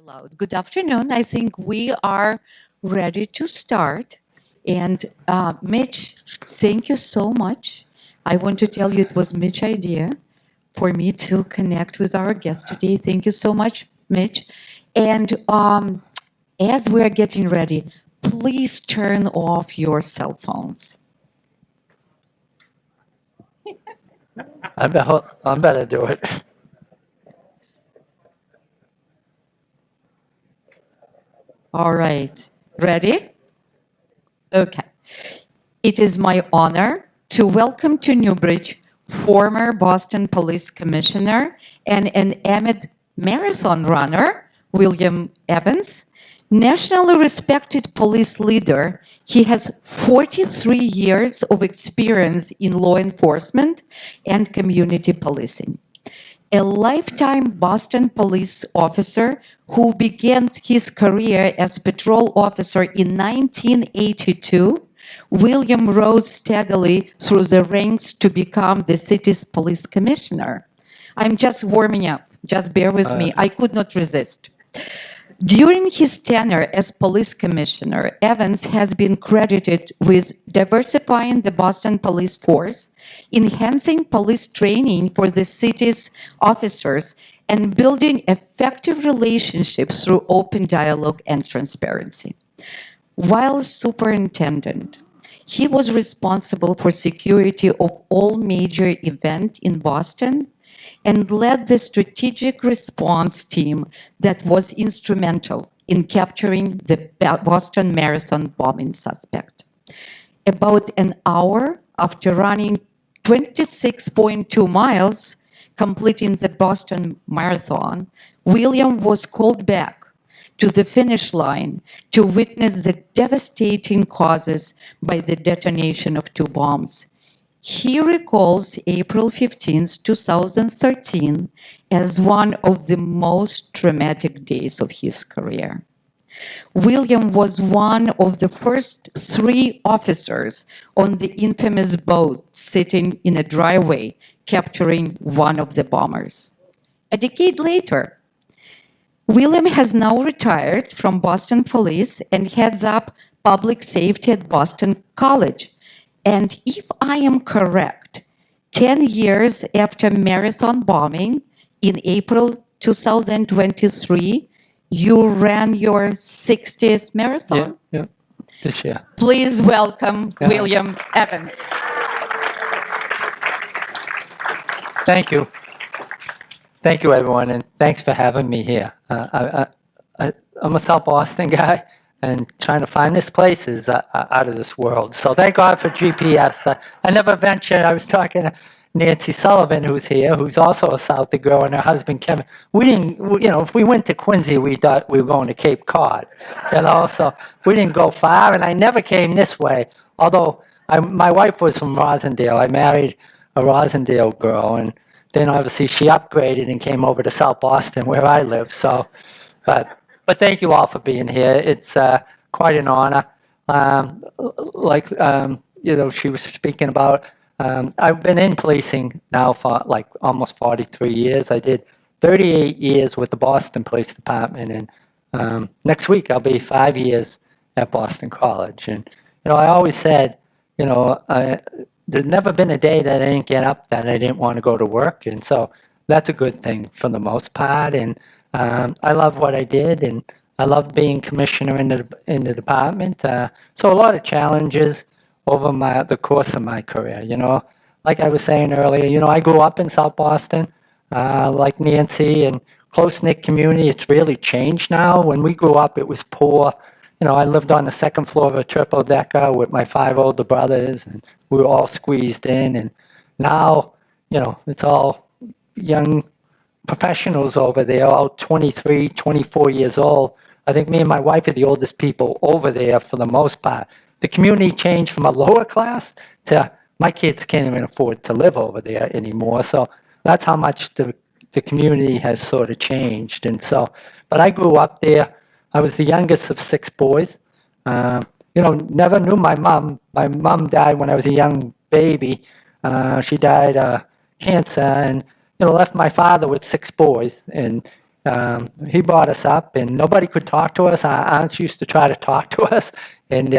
loud. Good afternoon. I think we are ready to start. And Mitch, thank you so much. I want to tell you it was Mitch's idea for me to connect with our guest today. Thank you so much, Mitch. And as we're getting ready, please turn off your cell phones. I better do it. All right. Ready? Okay. It is my honor to welcome to Newbridge former Boston Police Commissioner and an avid marathon runner, William Evans. Nationally respected police leader, he has 43 years of experience in law enforcement and community policing. A lifetime Boston police officer who began his career as patrol officer in 1982, William rose steadily through the ranks to become the city's police commissioner. I'm just warming up. Just bear with me. I could not resist. During his tenure as police commissioner, Evans has been credited with diversifying the Boston police force, enhancing police training for the city's officers, and building effective relationships through open dialogue and transparency. While superintendent, he was responsible for security of all major events in Boston and led the strategic response team that was instrumental in capturing the Boston Marathon bombing suspect. About an hour after running 26.2 miles, completing the Boston Marathon, William was called back to the finish line to witness the devastating causes by the detonation of two bombs. He recalls April 15, 2013, as one of the most traumatic days of his career. William was one of the first three officers on the infamous boat sitting in a driveway, capturing one of the bombers. A decade later, William has now retired from Boston Police and heads up public safety at Boston College. And if I am correct, 10 years after marathon bombing in April 2023, you ran your 60th marathon. Yeah, this year. Please welcome William Evans. Thank you. Thank you, everyone, and thanks for having me here. I'm a South Boston guy, and trying to find this place is out of this world. So thank God for GPS. I never ventured. I was talking to Nancy Sullivan, who's here, who's also a Southy girl, and her husband Kevin. We didn't, if we went to Quincy, we thought we were going to Cape Cod, So we didn't go far, and I never came this way. Although my wife was from Rosendale. I married a Rosendale girl, and then obviously she upgraded and came over to South Boston, where I live. So, but thank you all for being here. It's quite an honor. She was speaking about, I've been in policing now for like almost 43 years. I did 38 years with the Boston Police Department, and next week I'll be 5 years at Boston College. And, I always said, there's never been a day that I didn't get up that I didn't want to go to work. And so that's a good thing for the most part. And I love what I did, and I love being commissioner in the department. So a lot of challenges over the course of my career. Like I was saying earlier, I grew up in South Boston, like Nancy, and close-knit community. It's really changed now. When we grew up, it was poor. I lived on the second floor of a triple decker with my 5 older brothers, and we were all squeezed in. And now, it's all young professionals over there, all 23, 24 years old. I think me and my wife are the oldest people over there for the most part. The community changed from a lower class to my kids can't even afford to live over there anymore. So that's how much the community has sort of changed. And so, but I grew up there. I was the youngest of 6 boys. Never knew my mom. My mom died when I was a young baby. She died of cancer, and left my father with 6 boys. And he brought us up, and nobody could talk to us. Our aunts used to try to talk to us, and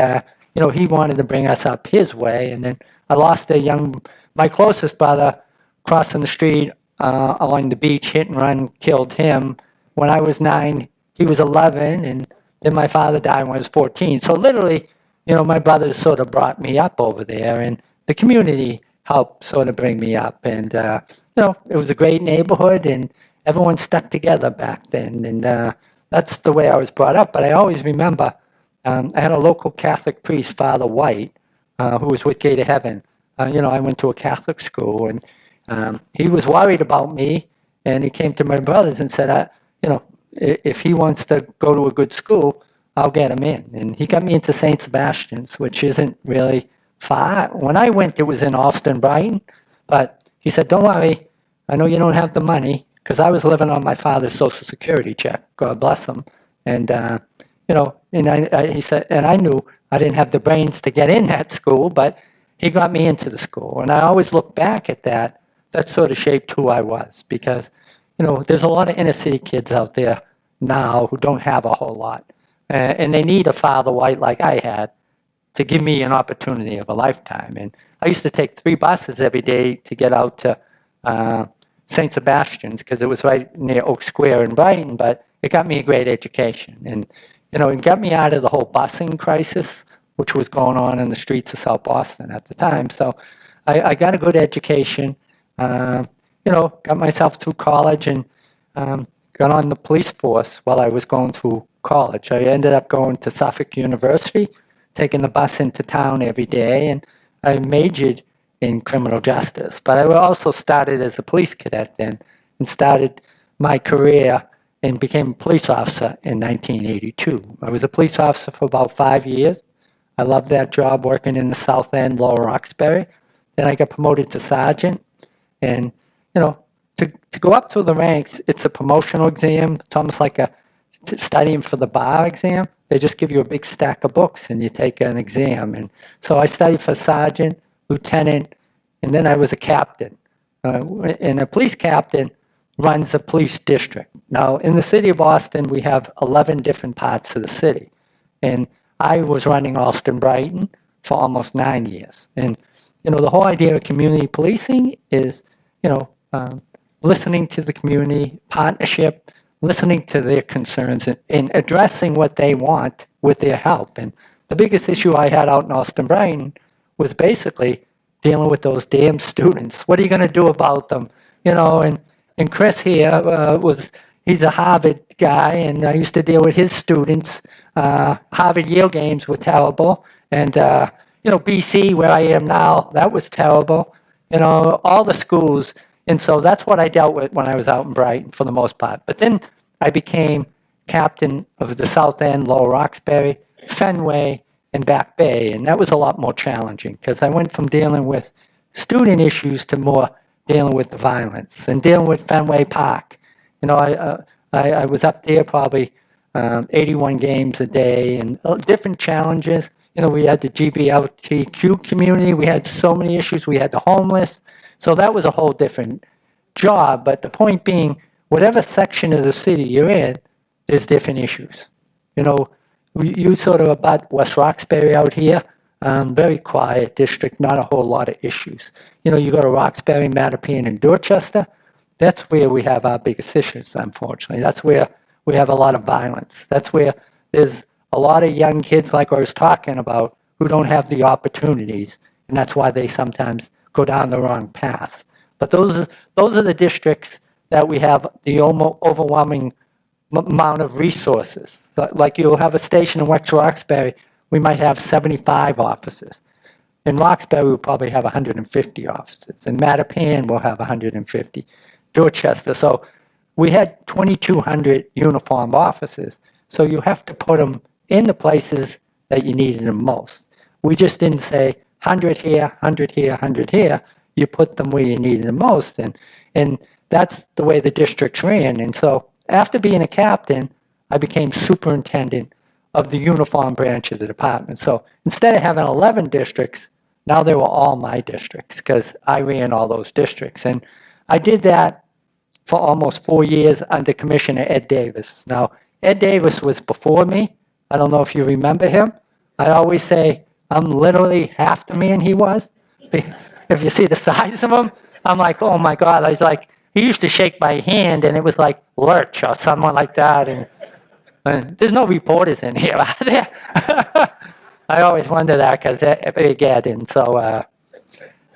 he wanted to bring us up his way. And then I lost my closest brother, crossing the street along the beach, hit and run, killed him. When I was 9, he was 11, and then my father died when I was 14. So literally, my brothers sort of brought me up over there, and the community helped sort of bring me up. And it was a great neighborhood, and everyone stuck together back then. And that's the way I was brought up. But I always remember I had a local Catholic priest, Father White, who was with Gate of Heaven. I went to a Catholic school, and he was worried about me, and he came to my brothers and said, if he wants to go to a good school, I'll get him in. And he got me into St. Sebastian's, which isn't really far. When I went, it was in Alston, Brighton, but he said, don't worry, I know you don't have the money, because I was living on my father's Social Security check, God bless him. And, he said, and I knew I didn't have the brains to get in that school, but he got me into the school. And I always look back at that. That sort of shaped who I was, because, there's a lot of inner city kids out there now who don't have a whole lot. And they need a Father White like I had to give me an opportunity of a lifetime. And I used to take 3 buses every day to get out to St. Sebastian's, because it was right near Oak Square in Brighton, but it got me a great education. And, it got me out of the whole busing crisis, which was going on in the streets of South Boston at the time. So I got a good education, got myself through college, and got on the police force while I was going through college. I ended up going to Suffolk University, taking the bus into town every day, and I majored in criminal justice. But I also started as a police cadet then, and started my career and became a police officer in 1982. I was a police officer for about 5 years. I loved that job, working in the South End, Lower Roxbury. Then I got promoted to sergeant. And, to go up through the ranks, it's a promotional exam. It's almost like studying for the bar exam. They just give you a big stack of books and you take an exam. And so I studied for sergeant, lieutenant, and then I was a captain. And a police captain runs a police district. Now, in the city of Boston, we have 11 different parts of the city. And I was running Alston Brighton for almost 9 years. And, the whole idea of community policing is, listening to the community, partnership, listening to their concerns, and addressing what they want with their help. And the biggest issue I had out in Alston Brighton was basically dealing with those damn students. What are you going to do about them? And Chris here he's a Harvard guy, and I used to deal with his students. Harvard Yale games were terrible. And, BC, where I am now, that was terrible. All the schools. And so that's what I dealt with when I was out in Brighton for the most part. But then I became captain of the South End, Lower Roxbury, Fenway, and Back Bay. And that was a lot more challenging, because I went from dealing with student issues to more dealing with the violence and dealing with Fenway Park. I was up there probably 81 games a day, and different challenges. We had the GBLTQ community. We had so many issues. We had the homeless. So that was a whole different job. But the point being, whatever section of the city you're in, there's different issues. You sort of about West Roxbury out here, very quiet district, not a whole lot of issues. You go to Roxbury, Mattapian, and Dorchester, that's where we have our biggest issues, unfortunately. That's where we have a lot of violence. That's where there's a lot of young kids, like I was talking about, who don't have the opportunities, and that's why they sometimes go down the wrong path. But those are the districts that we have the overwhelming amount of resources. Like you'll have a station in West Roxbury, we might have 75 officers. In Roxbury, we'll probably have 150 officers. In Mattapan, we'll have 150. Dorchester. So we had 2,200 uniformed officers. So you have to put them in the places that you needed them most. We just didn't say 100 here, 100 here, 100 here. You put them where you needed them most. And that's the way the districts ran. And so after being a captain, I became superintendent of the uniform branch of the department. So instead of having 11 districts, now they were all my districts, because I ran all those districts. And I did that for almost 4 years under Commissioner Ed Davis. Now, Ed Davis was before me. I don't know if you remember him. I always say I'm literally half the man he was. If you see the size of him, I'm like, oh my God. I was like, he used to shake my hand and it was like Lurch or someone like that. And there's no reporters in here, are there? I always wonder that because Big Ed, and so,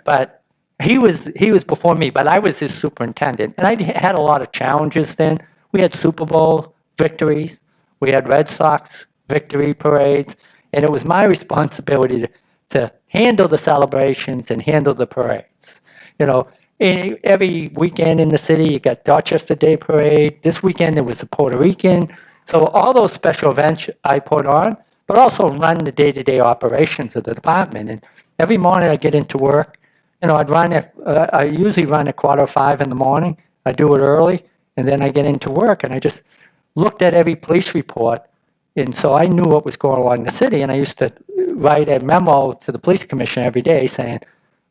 but he was before me, but I was his superintendent, and I had a lot of challenges then. We had Super Bowl victories, we had Red Sox victory parades, and it was my responsibility to handle the celebrations and handle the parades. You know, every weekend in the city, you got Dorchester Day Parade. This weekend, there was the Puerto Rican. So all those special events I put on, but also run the day-to-day operations of the department. And every morning I get into work, you know, I usually run at 4:45 in the morning. I do it early, and then I get into work, and I just looked at every police report, and so I knew what was going on in the city, and I used to write a memo to the police commissioner every day saying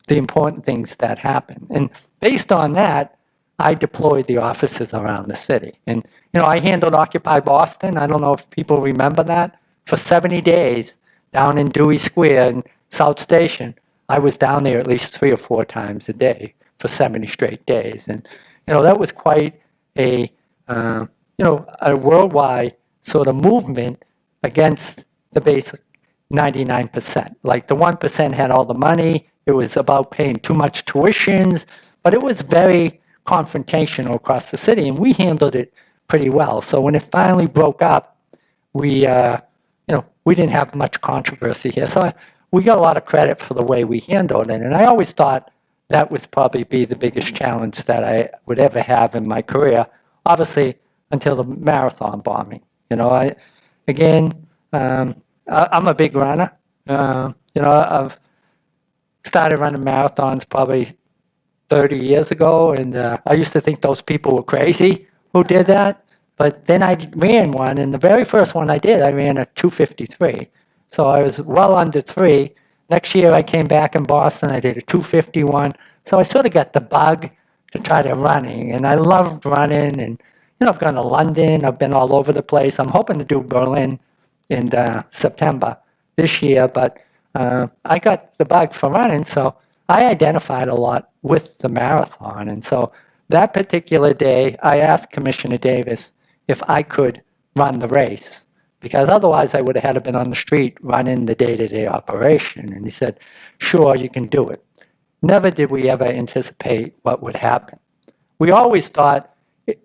the important things that happen. And based on that, I deployed the officers around the city. And, you know, I handled Occupy Boston. I don't know if people remember that. For 70 days down in Dewey Square in South Station, I was down there at least 3 or 4 times a day for 70 straight days. And, you know, that was quite a, you know, a worldwide sort of movement against the basic 99%. Like the 1% had all the money. It was about paying too much tuitions, but it was very confrontational across the city, and we handled it pretty well. So when it finally broke up, we, you know, we didn't have much controversy here. So we got a lot of credit for the way we handled it, and I always thought that would probably be the biggest challenge that I would ever have in my career, obviously until the marathon bombing. You know, I'm a big runner. You know, I've started running marathons probably 30 years ago, and I used to think those people were crazy who did that. But then I ran one, and the very first one I did, I ran a 2:53. So I was well under 3. Next year I came back in Boston, I did a 2:51. So I sort of got the bug to try to running, and I loved running. And, you know, I've gone to London, I've been all over the place. I'm hoping to do Berlin in September this year, but I got the bug for running, so I identified a lot with the marathon. And so that particular day, I asked Commissioner Davis if I could run the race, because otherwise I would have had to been on the street running the day-to-day operation. And he said, sure, you can do it. Never did we ever anticipate what would happen. We always thought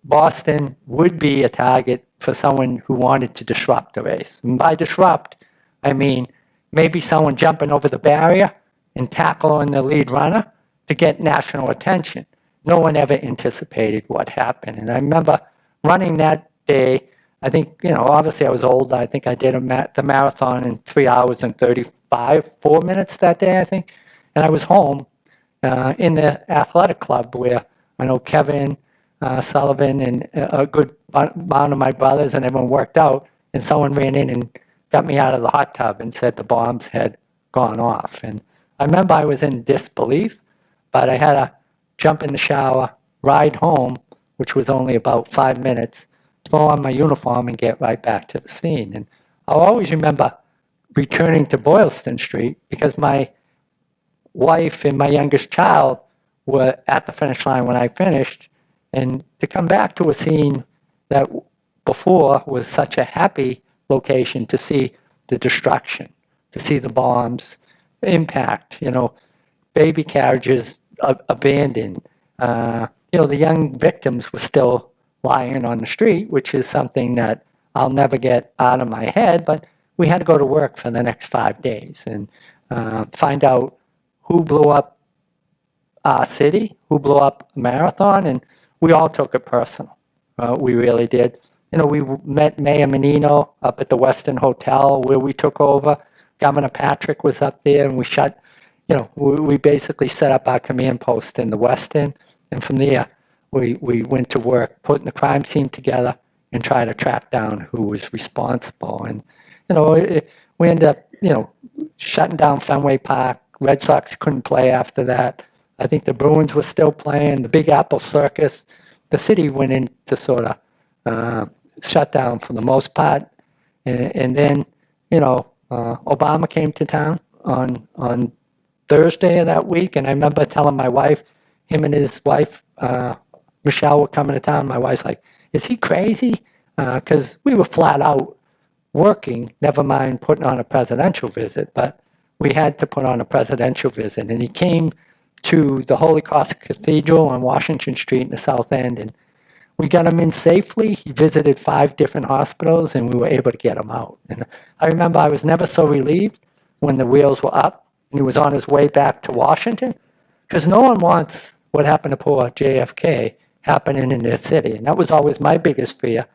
Boston would be a target for someone who wanted to disrupt the race. And by disrupt, I mean maybe someone jumping over the barrier and tackling the lead runner to get national attention. No one ever anticipated what happened. And I remember running that day. I think, you know, obviously I was old. I think I did the marathon in 3 hours and 4 minutes that day, I think. And I was home in the athletic club where I know Kevin Sullivan and a good amount of my brothers and everyone worked out, and someone ran in and got me out of the hot tub and said the bombs had gone off. And I remember I was in disbelief, but I had to jump in the shower, ride home, which was only about 5 minutes, throw on my uniform and get right back to the scene. And I'll always remember returning to Boylston Street because my wife and my youngest child were at the finish line when I finished, and to come back to a scene that before was such a happy location, to see the destruction, to see the bombs impact, you know, baby carriages abandoned. You know, the young victims were still lying on the street, which is something that I'll never get out of my head, but we had to go to work for the next 5 days and find out who blew up our city, who blew up Marathon, and we all took it personal. We really did. You know, we met Mayor Menino up at the Westin Hotel where we took over. Governor Patrick was up there, and we shut, you know, we basically set up our command post in the Westin, and from there, we went to work putting the crime scene together and try to track down who was responsible. And, you know, we ended up, you know, shutting down Fenway Park. Red Sox couldn't play after that. I think the Bruins were still playing. The Big Apple Circus, the city went into sort of shutdown for the most part. And then, Obama came to town on Thursday of that week. And I remember telling my wife, him and his wife, Michelle, were coming to town. My wife's like, is he crazy? Because we were flat out working, never mind putting on a presidential visit, but we had to put on a presidential visit. And he came to the Holy Cross Cathedral on Washington Street in the South End, and we got him in safely. He visited 5 different hospitals, and we were able to get him out. And I remember I was never so relieved when the wheels were up and he was on his way back to Washington, because no one wants what happened to poor JFK happening in their city. And that was always my biggest fear.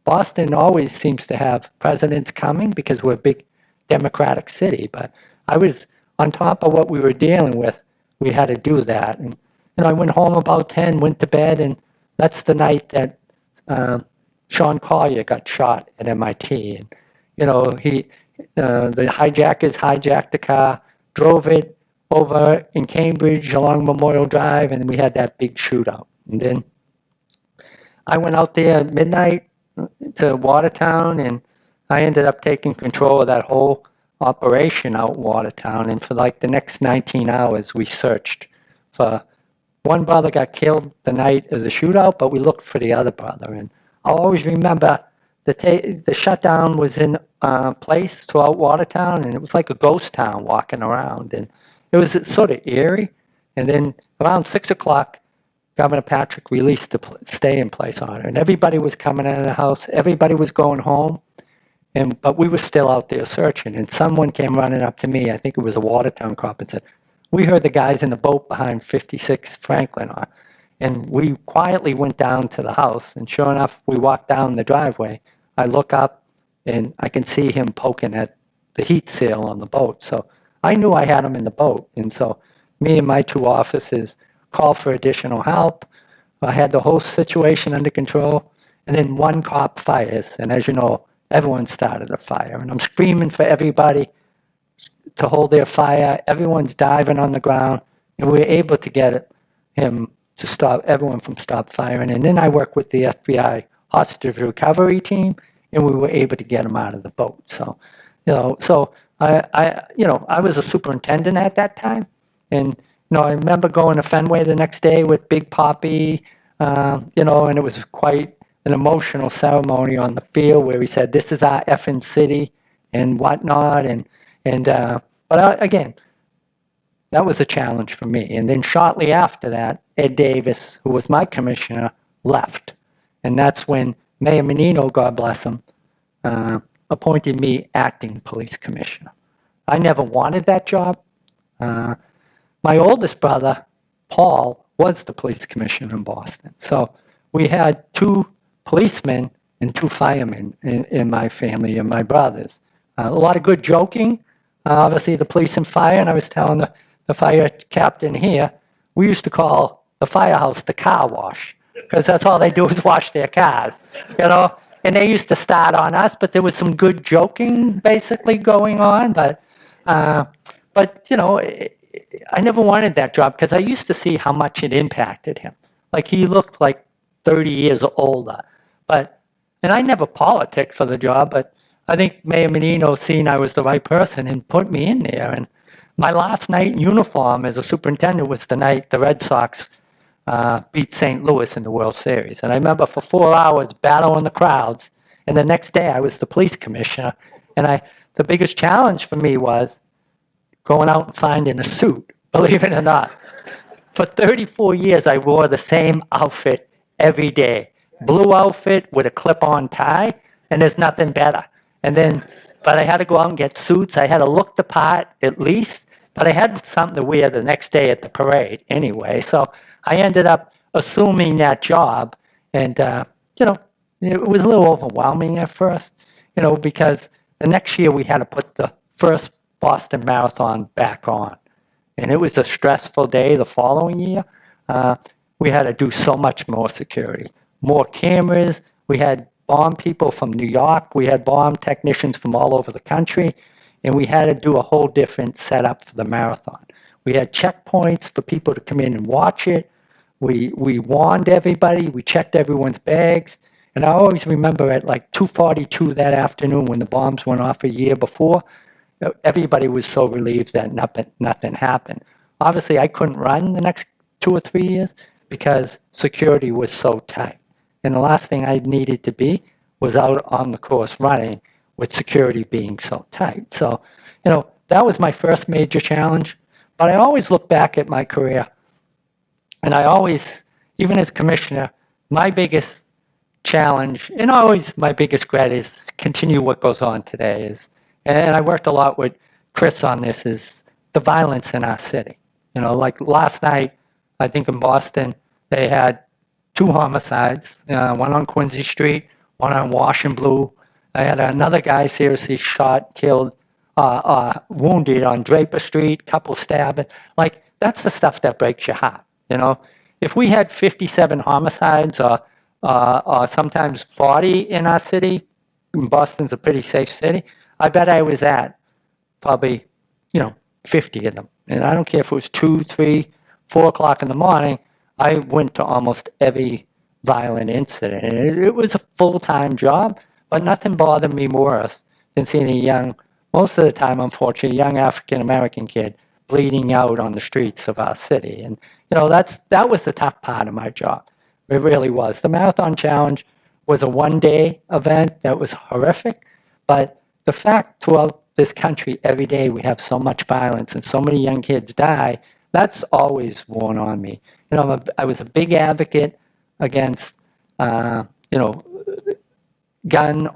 Boston always seems to have presidents coming because we're a big Democratic city, but I was on top of what we were dealing with. We had to do that. And I went home about 10, went to bed, and that's the night that Sean Collier got shot at MIT. And the hijackers hijacked the car, drove it over in Cambridge along Memorial Drive, and we had that big shootout. And then I went out there at midnight to Watertown, and I ended up taking control of that whole operation out in Watertown. And for like the next 19 hours, we searched for one brother got killed the night of the shootout, but we looked for the other brother. And I'll always remember the shutdown was in place throughout Watertown, and it was like a ghost town walking around. And it was sort of eerie. And then around 6 o'clock, Governor Patrick released the stay-in-place order, and everybody was coming out of the house. Everybody was going home, but we were still out there searching. And someone came running up to me, I think it was a Watertown cop, and said, "We heard the guys in the boat behind 56 Franklin on." And we quietly went down to the house, and sure enough, we walked down the driveway. I look up, and I can see him poking at the heat seal on the boat. So I knew I had him in the boat, and so me and my 2 officers called for additional help. I had the whole situation under control, and then one cop fires, and as you know, everyone started a fire, and I'm screaming for everybody to hold their fire. Everyone's diving on the ground, and we were able to get him to stop everyone from stop firing. And then I worked with the FBI hostage recovery team, and we were able to get him out of the boat. So, I was a superintendent at that time, and I remember going to Fenway the next day with Big Poppy, and it was quite an emotional ceremony on the field where he said, "This is our effing city," and whatnot. But again, that was a challenge for me. And then shortly after that, Ed Davis, who was my commissioner, left. And that's when Mayor Menino, God bless him, appointed me acting police commissioner. I never wanted that job. My oldest brother, Paul, was the police commissioner in Boston. So we had 2 policemen and 2 firemen in my family and my brothers. A lot of good joking. Obviously, the police and fire, and I was telling the fire captain here, we used to call the firehouse the car wash, because that's all they do is wash their cars, And they used to start on us, but there was some good joking basically going on. But I never wanted that job because I used to see how much it impacted him. Like he looked like 30 years older. And I never politicked for the job, but I think Mayor Menino seen I was the right person and put me in there. And my last night in uniform as a superintendent was the night the Red Sox beat St. Louis in the World Series. And I remember for 4 hours battling the crowds. And the next day I was the police commissioner. And the biggest challenge for me was going out and finding a suit, believe it or not. For 34 years, I wore the same outfit every day. Blue outfit with a clip-on tie, and there's nothing better. But I had to go out and get suits. I had to look the part at least, but I had something to wear the next day at the parade anyway. So I ended up assuming that job, and it was a little overwhelming at first, because the next year we had to put the first Boston Marathon back on. And it was a stressful day the following year. We had to do so much more security, more cameras. We had bomb people from New York. We had bomb technicians from all over the country. And we had to do a whole different setup for the marathon. We had checkpoints for people to come in and watch it. We warned everybody. We checked everyone's bags. And I always remember at like 2:42 that afternoon when the bombs went off a year before, everybody was so relieved that nothing happened. Obviously, I couldn't run the next 2 or 3 years because security was so tight. And the last thing I needed to be was out on the course running with security being so tight. So, that was my first major challenge. But I always look back at my career, and I always, even as commissioner, my biggest challenge, and always my biggest regret is continue what goes on today is, and I worked a lot with Chris on this, is the violence in our city. Like last night, I think in Boston, they had 2 homicides, one on Quincy Street, one on Wash and Blue. I had another guy seriously shot, killed, wounded on Draper Street, couple stabbing. Like, that's the stuff that breaks your heart, If we had 57 homicides or sometimes 40 in our city, Boston's a pretty safe city, I bet I was at probably, 50 of them. And I don't care if it was 2, 3, 4 o'clock in the morning, I went to almost every violent incident. And it was a full-time job, but nothing bothered me worse than seeing a young, most of the time, unfortunately, young African-American kid bleeding out on the streets of our city. And, that was the tough part of my job. It really was. The Marathon Challenge was a one-day event that was horrific, but the fact throughout this country, every day we have so much violence and so many young kids die, that's always worn on me. I was a big advocate against, gun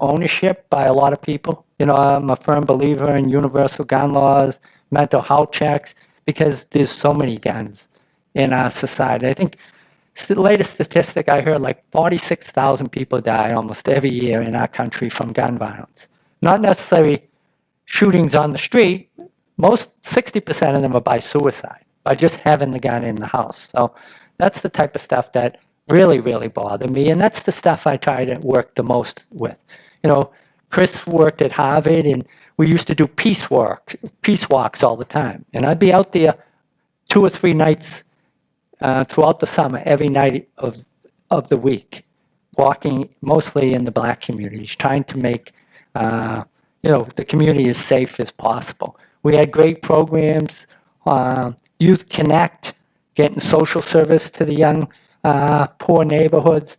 ownership by a lot of people. I'm a firm believer in universal gun laws, mental health checks, because there's so many guns in our society. I think the latest statistic I heard, like 46,000 people die almost every year in our country from gun violence. Not necessarily shootings on the street. Most 60% of them are by suicide, by just having the gun in the house. So that's the type of stuff that really, really bothered me. And that's the stuff I try to work the most with. Chris worked at Harvard, and we used to do peace walks all the time. And I'd be out there 2 or 3 nights throughout the summer, every night of the week, walking mostly in the Black communities, trying to make the community as safe as possible. We had great programs, Youth Connect, getting social service to the young, poor neighborhoods,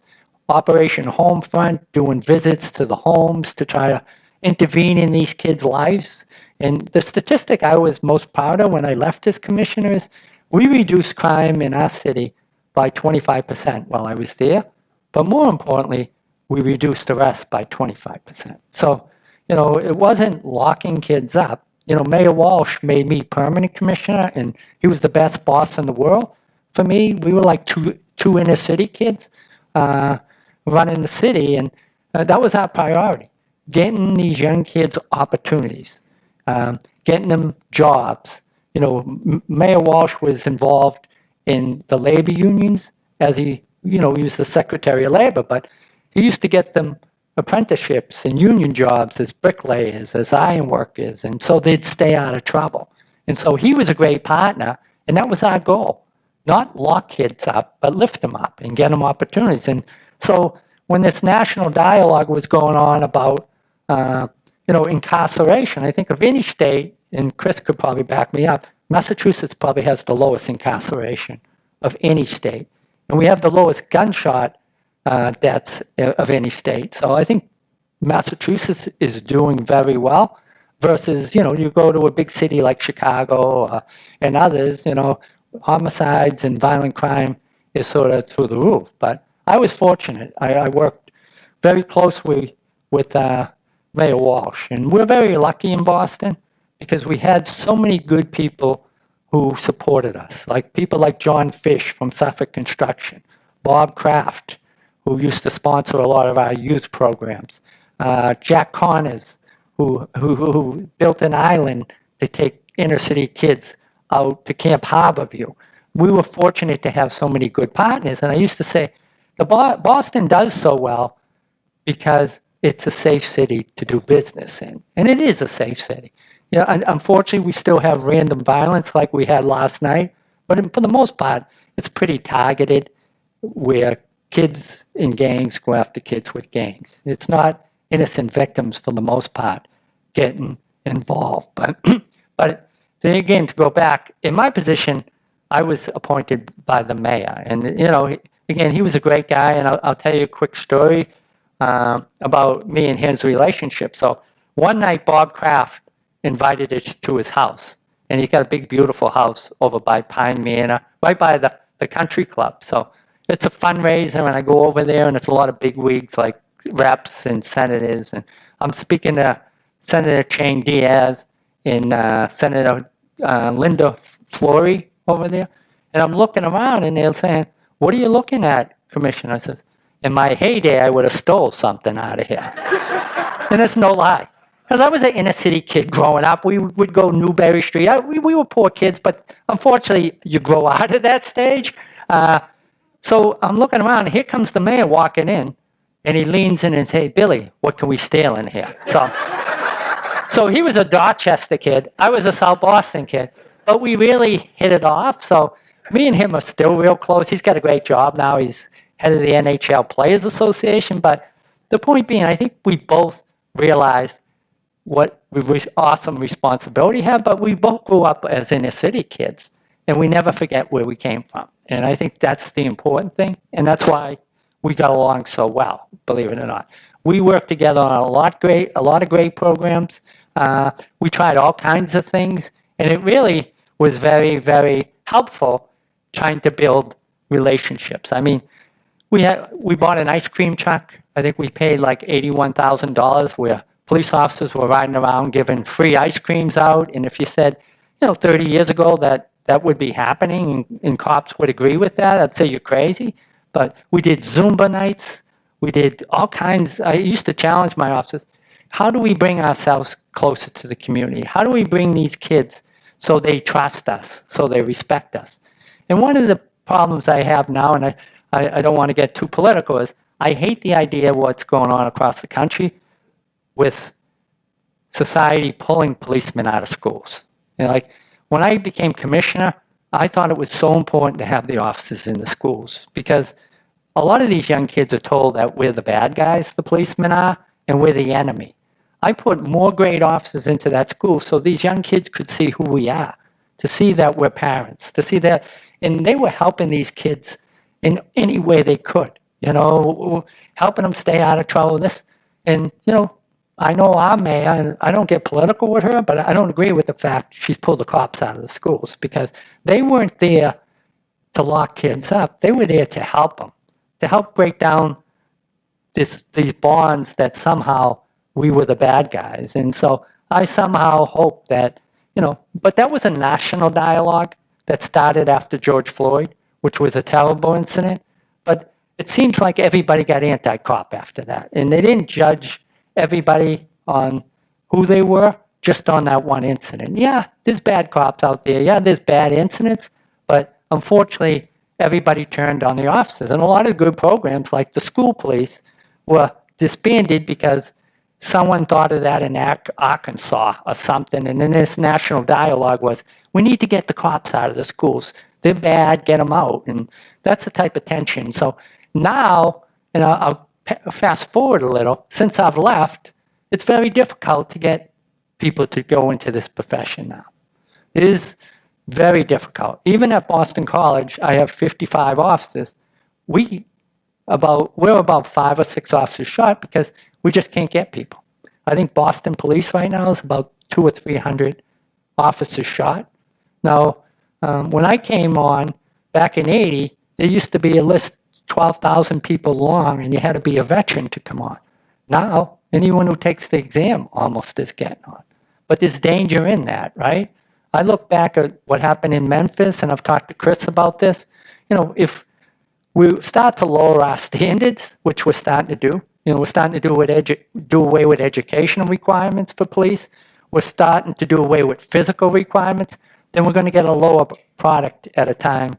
Operation Homefront, doing visits to the homes to try to intervene in these kids' lives. And the statistic I was most proud of when I left as commissioner is we reduced crime in our city by 25% while I was there. But more importantly, we reduced arrests by 25%. So, it wasn't locking kids up. Mayor Walsh made me permanent commissioner, and he was the best boss in the world. For me, we were like two inner city kids running the city, and that was our priority, getting these young kids opportunities, getting them jobs. Mayor Walsh was involved in the labor unions as he was the Secretary of Labor, but he used to get them apprenticeships and union jobs as bricklayers, as iron workers, and so they'd stay out of trouble. And so he was a great partner, and that was our goal. Not lock kids up, but lift them up and get them opportunities. And so when this national dialogue was going on about, incarceration, I think of any state, and Chris could probably back me up, Massachusetts probably has the lowest incarceration of any state. And we have the lowest gunshot deaths of any state. So I think Massachusetts is doing very well versus, you go to a big city like Chicago and others, homicides and violent crime is sort of through the roof. But I was fortunate. I worked very closely with Mayor Walsh. And we're very lucky in Boston because we had so many good people who supported us, like people like John Fish from Suffolk Construction, Bob Kraft, who used to sponsor a lot of our youth programs, Jack Connors, who built an island to take inner city kids out to Camp Harborview. We were fortunate to have so many good partners. And I used to say, Boston does so well because it's a safe city to do business in. And it is a safe city. Unfortunately, we still have random violence like we had last night. But for the most part, it's pretty targeted. where kids in gangs go after kids with gangs. It's not innocent victims for the most part getting involved. But then again, to go back, in my position, I was appointed by the mayor. And, again, he was a great guy. And I'll tell you a quick story about me and his relationship. So one night, Bob Kraft invited us to his house. And he's got a big, beautiful house over by Pine Manor, right by the country club. So it's a fundraiser, and I go over there, and it's a lot of big wigs like reps and senators. And I'm speaking to Senator Chang Diaz and Senator Linda Flory over there. And I'm looking around, and they're saying, "What are you looking at, Commissioner?" I says, "In my heyday, I would have stole something out of here." And it's no lie. Because I was an inner city kid growing up. We would go Newberry Street. We were poor kids, but unfortunately, you grow out of that stage. So I'm looking around, and here comes the mayor walking in, and he leans in and says, "Hey, Billy, what can we steal in here?" So he was a Dorchester kid. I was a South Boston kid. But we really hit it off. So me and him are still real close. He's got a great job now. He's head of the NHL Players Association. But the point being, I think we both realized what awesome responsibility we have, but we both grew up as inner city kids, and we never forget where we came from. And I think that's the important thing, and that's why we got along so well, believe it or not. We worked together on a lot of great programs. We tried all kinds of things, and it really was very, very helpful trying to build relationships. I mean, we bought an ice cream truck. I think we paid like $81,000 where police officers were riding around giving free ice creams out. And if you said, 30 years ago that would be happening and cops would agree with that, I'd say you're crazy. But we did Zumba nights. We did all kinds. I used to challenge my officers. How do we bring ourselves closer to the community? How do we bring these kids so they trust us, so they respect us? And one of the problems I have now, and I don't want to get too political, is I hate the idea of what's going on across the country with society pulling policemen out of schools. Like when I became commissioner, I thought it was so important to have the officers in the schools because a lot of these young kids are told that we're the bad guys, the policemen are, and we're the enemy. I put more grade officers into that school so these young kids could see who we are, to see that we're parents, to see that, and they were helping these kids in any way they could, helping them stay out of trouble. And I know our mayor, and I don't get political with her, but I don't agree with the fact she's pulled the cops out of the schools because they weren't there to lock kids up. They were there to help them, to help break down these bonds that somehow we were the bad guys. And so I somehow hope that, but that was a national dialogue that started after George Floyd, which was a terrible incident. But it seems like everybody got anti-cop after that. And they didn't judge everybody on who they were, just on that one incident. Yeah, there's bad cops out there. Yeah, there's bad incidents. But unfortunately, everybody turned on the officers. And a lot of good programs, like the school police, were disbanded because someone thought of that in Arkansas or something. And then this national dialogue was, we need to get the cops out of the schools. They're bad, get them out. And that's the type of tension. So now, I'll fast forward a little, since I've left, it's very difficult to get people to go into this profession now. It is very difficult. Even at Boston College, I have 55 officers. We're about 5 or 6 officers short because we just can't get people. I think Boston Police right now is about 200 or 300 officers short. Now, when I came on back in '80, there used to be a list 12,000 people long, and you had to be a veteran to come on. Now, anyone who takes the exam almost is getting on. But there's danger in that, right? I look back at what happened in Memphis, and I've talked to Chris about this. If we start to lower our standards, which we're starting to do, we're starting to do away with educational requirements for police. We're starting to do away with physical requirements. Then we're going to get a lower product at a time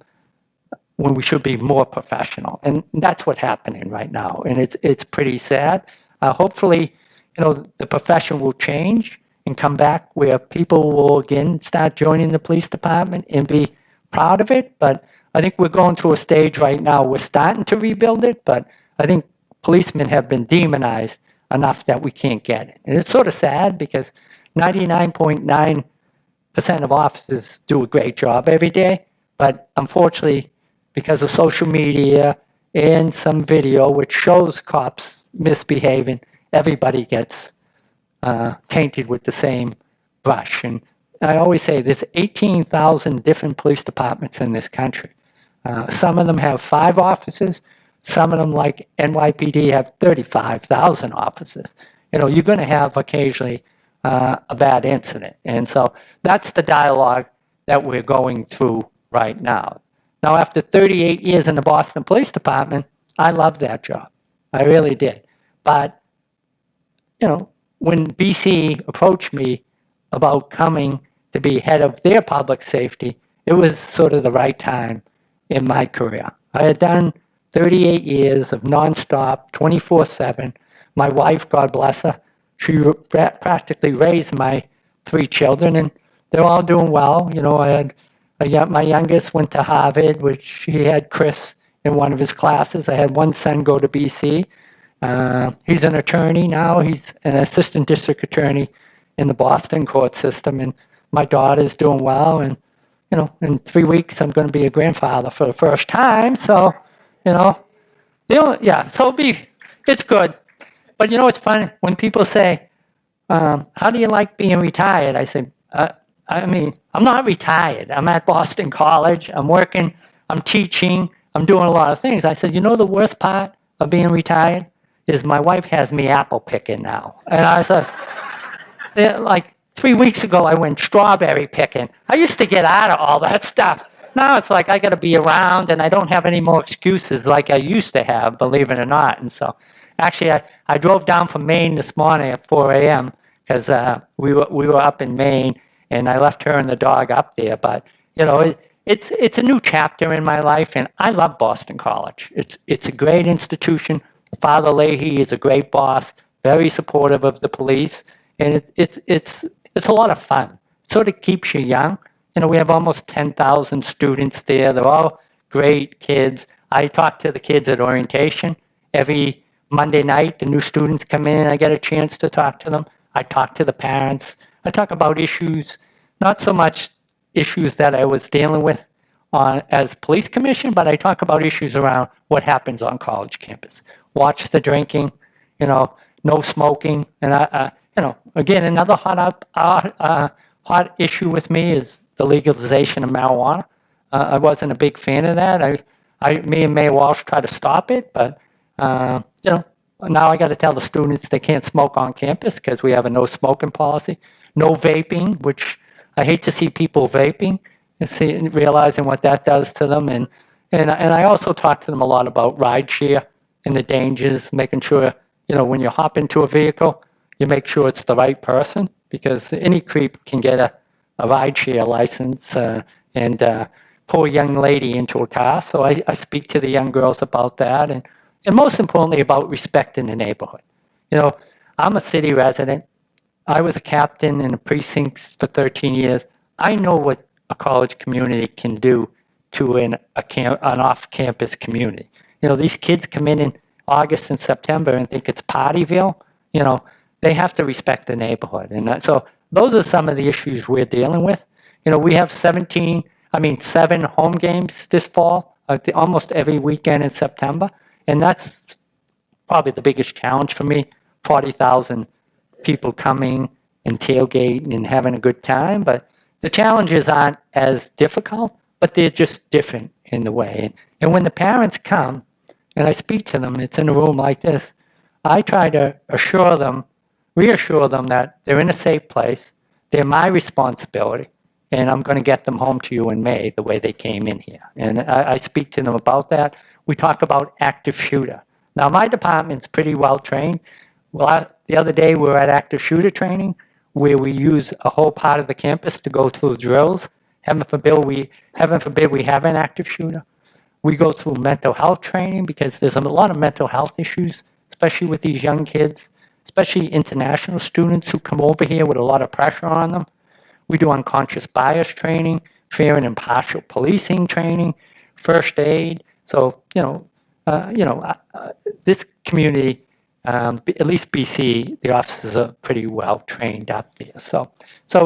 when we should be more professional. And that's what's happening right now. And it's pretty sad. Hopefully, the profession will change and come back where people will again start joining the police department and be proud of it. But I think we're going through a stage right now. We're starting to rebuild it, but I think policemen have been demonized enough that we can't get it. And it's sort of sad because 99.9% of officers do a great job every day, but unfortunately, because of social media and some video which shows cops misbehaving, everybody gets tainted with the same brush. And I always say there's 18,000 different police departments in this country. Some of them have 5 officers. Some of them, like NYPD, have 35,000 officers. You know, you're going to have occasionally a bad incident. And so that's the dialogue that we're going through right now. Now, after 38 years in the Boston Police Department, I loved that job. I really did. But, you know, when BC approached me about coming to be head of their public safety, it was sort of the right time in my career. I had done 38 years of nonstop, 24/7. My wife, God bless her, she practically raised my 3 children, and they're all doing well. You know, I had my youngest went to Harvard, which he had Chris in one of his classes. I had one son go to BC. He's an attorney now. He's an assistant district attorney in the Boston court system, and my daughter's doing well. And you know, in 3 weeks, I'm going to be a grandfather for the first time. So, you know, yeah. So it's good. But you know, it's funny when people say, "How do you like being retired?" I say, I mean, I'm not retired. I'm at Boston College. I'm working. I'm teaching. I'm doing a lot of things. I said, you know, the worst part of being retired is my wife has me apple picking now. And I said, like 3 weeks ago, I went strawberry picking. I used to get out of all that stuff. Now it's like I got to be around, and I don't have any more excuses like I used to have, believe it or not. And so, actually, I drove down from Maine this morning at 4 a.m. because we were up in Maine, and I left her and the dog up there. But you know, it's a new chapter in my life, and I love Boston College. It's a great institution. Father Leahy is a great boss, very supportive of the police, and it's a lot of fun. It sort of keeps you young. You know, we have almost 10,000 students there. They're all great kids. I talk to the kids at orientation every Monday night. The new students come in, I get a chance to talk to them. I talk to the parents. I talk about issues, not so much issues that I was dealing with as police commission, but I talk about issues around what happens on college campus. Watch the drinking, you know, no smoking. And, you know, again, another hot issue with me is the legalization of marijuana. I wasn't a big fan of that. Me and Mayor Walsh tried to stop it, but, you know, now I got to tell the students they can't smoke on campus because we have a no smoking policy. No vaping, which I hate to see people vaping and realizing what that does to them. And I also talk to them a lot about rideshare and the dangers, making sure, you know, when you hop into a vehicle, you make sure it's the right person, because any creep can get a rideshare license and pull a young lady into a car. So I speak to the young girls about that, and most importantly about respecting the neighborhood. You know, I'm a city resident. I was a captain in the precincts for 13 years. I know what a college community can do to an off-campus community. You know, these kids come in August and September and think it's Partyville. You know, they have to respect the neighborhood. And so those are some of the issues we're dealing with. You know, we have 7 home games this fall, almost every weekend in September. And that's probably the biggest challenge for me, 40,000 people coming and tailgating and having a good time. But the challenges aren't as difficult, but they're just different in the way. And when the parents come, and I speak to them, it's in a room like this, I try to reassure them that they're in a safe place, they're my responsibility, and I'm going to get them home to you in May the way they came in here. And I speak to them about that. We talk about active shooter. Now, my department's pretty well trained. Well, the other day we were at active shooter training, where we use a whole part of the campus to go through drills. Heaven forbid we have an active shooter. We go through mental health training because there's a lot of mental health issues, especially with these young kids, especially international students who come over here with a lot of pressure on them. We do unconscious bias training, fair and impartial policing training, first aid. So, this community, at least BC, the officers are pretty well trained up there. So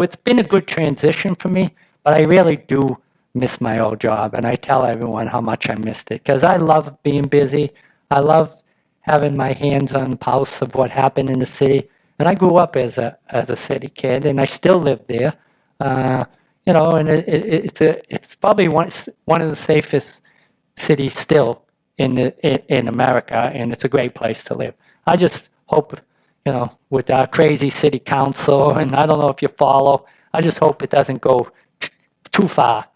it's been a good transition for me, but I really do miss my old job. And I tell everyone how much I missed it because I love being busy. I love having my hands on the pulse of what happened in the city. And I grew up as a city kid, and I still live there. And it's probably one of the safest cities still in America, and it's a great place to live. I just hope, with our crazy city council, and I don't know if you follow, I just hope it doesn't go too far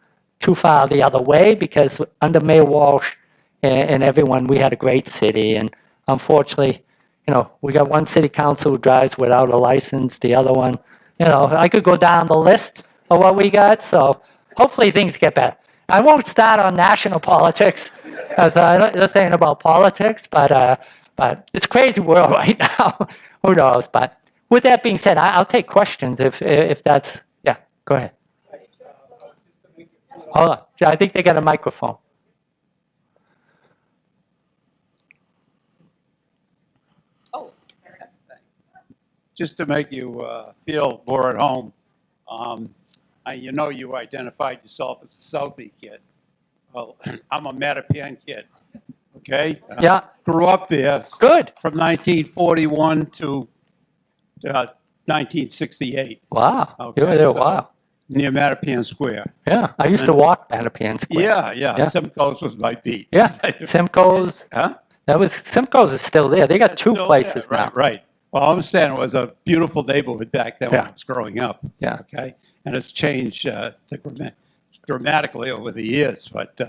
the other way, because under Mayor Walsh and everyone, we had a great city, and unfortunately, we got one city council who drives without a license, the other one, I could go down the list of what we got, so hopefully things get better. I won't start on national politics, as I'm not saying about politics, but it's a crazy world right now. Who knows? But with that being said, I'll take questions if that's, yeah, go ahead. Hold on, I think they got a microphone. Just to make you feel more at home, you identified yourself as a Southie kid. Well, I'm a Mattapan kid, okay? Yeah. Grew up there Good. from 1941 to 1968. Wow. Okay, You were there a so- while. Near Mattapan Square. Yeah. I used to walk Mattapan Square. Yeah. Yeah. Simcoe's was my beat. Yeah. Simcoe's. Huh? Simcoe's is still there. They got It's two still places there, now. Right. Well, I'm saying it was a beautiful neighborhood back then when Yeah. I was growing up. Yeah. Okay. And it's changed dramatically over the years. But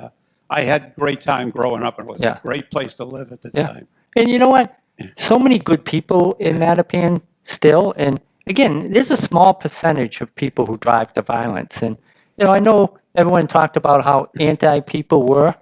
I had a great time growing up, and it was Yeah. a great place to live at the Yeah. time. And you know what? So many good people in Mattapan still. And again, there's a small percentage of people who drive to violence. And, I know everyone talked about how anti-people were.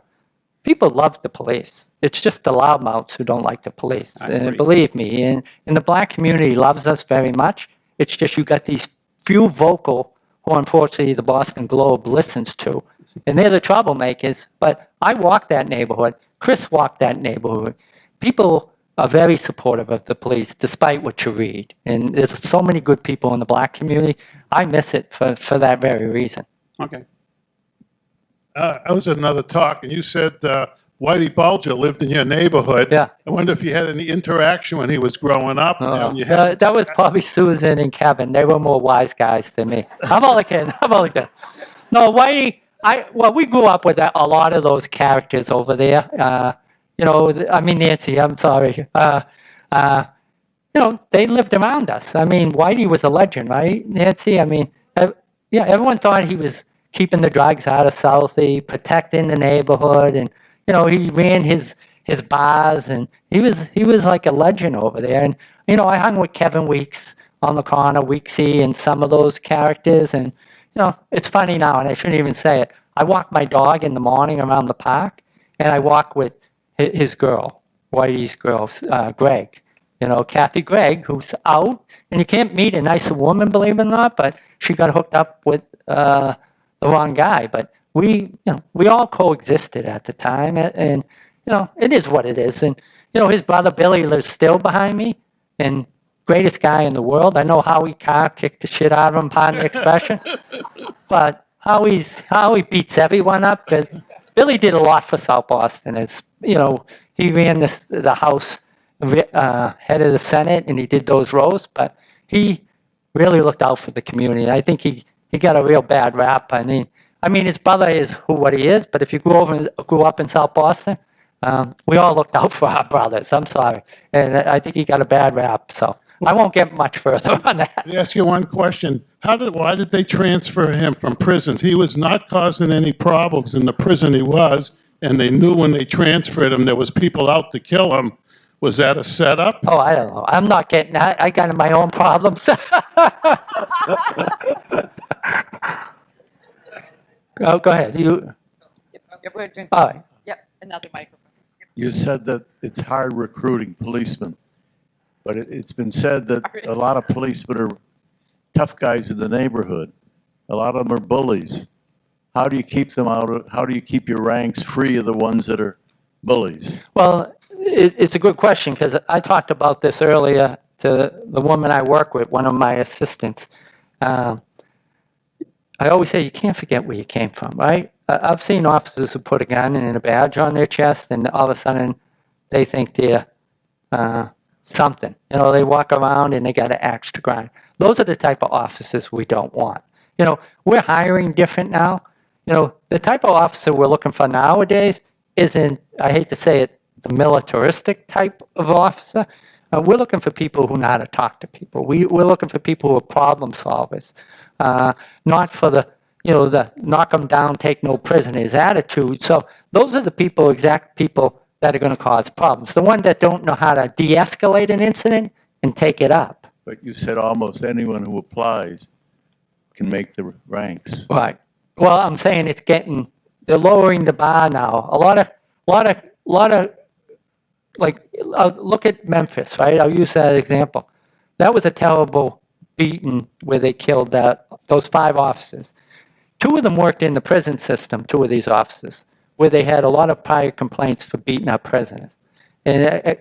People love the police. It's just the loudmouths who don't like the police. I And agree. believe me, and the black community loves us very much. It's just you got these few vocal who unfortunately the Boston Globe listens to. And they're the troublemakers. But I walk that neighborhood. Chris walked that neighborhood. People are very supportive of the police despite what you read. And there's so many good people in the black community. I miss it for that very reason. Okay. I was at another talk, and you said Whitey Bulger lived in your neighborhood. Yeah. I wonder if you had any interaction when he was growing up. and you had, That was probably Susan and Kevin. They were more wise guys than me. I'm only kidding. No, Whitey, we grew up with a lot of those characters over there. Nancy, I'm sorry. They lived around us. Whitey was a legend, right, Nancy? Everyone thought he was keeping the drugs out of Southie, protecting the neighborhood, and he ran his bars, and he was like a legend over there. And I hung with Kevin Weeks on the corner, Weeksy, and some of those characters. And it's funny now, and I shouldn't even say it. I walk my dog in the morning around the park, and I walk with his girl, Whitey's girl, Greg. Kathy Gregg, who's out, and you can't meet a nicer woman, believe it or not, but she got hooked up with the wrong guy. But we all coexisted at the time, and it is what it is. And his brother Billy lives still behind me, and greatest guy in the world. I know Howie Carr kicked the shit out of him, pardon the expression, but Howie beats everyone up. But Billy did a lot for South Boston. He ran the House. Head of the Senate, and he did those roles, but he really looked out for the community. I think he got a real bad rap. His brother is what he is, but if you grew up in South Boston, we all looked out for our brothers. I'm sorry. And I think he got a bad rap, so I won't get much further on that. Let me ask you one question. Why did they transfer him from prisons? He was not causing any problems in the prison he was, and they knew when they transferred him there was people out to kill him. Was that a setup? Oh, I don't know. I'm not getting that. I got my own problems. Oh, go ahead. All right. Yep, another microphone. You said that it's hard recruiting policemen, but it's been said that a lot of policemen are tough guys in the neighborhood. A lot of them are bullies. how do you keep them out of, how do you keep your ranks free of the ones that are bullies? Well, it's a good question, because I talked about this earlier to the woman I work with, one of my assistants. I always say you can't forget where you came from, right? I've seen officers who put a gun and a badge on their chest, and all of a sudden they think they're something. You know, they walk around and they got an axe to grind. Those are the type of officers we don't want. You know, we're hiring different now. You know, the type of officer we're looking for nowadays isn't, I hate to say it, the militaristic type of officer. We're looking for people who know how to talk to people. We're looking for people who are problem solvers, not for the, you know, the knock them down, take no prisoners attitude. So those are the exact people that are going to cause problems. The ones that don't know how to de-escalate an incident and take it up. But you said almost anyone who applies can make the ranks. Right. Well, I'm saying they're lowering the bar now. A lot of, like, look at Memphis, right? I'll use that example. That was a terrible beating where they killed those 5 officers. 2 of them worked in the prison system, 2 of these officers, where they had a lot of prior complaints for beating up prisoners. And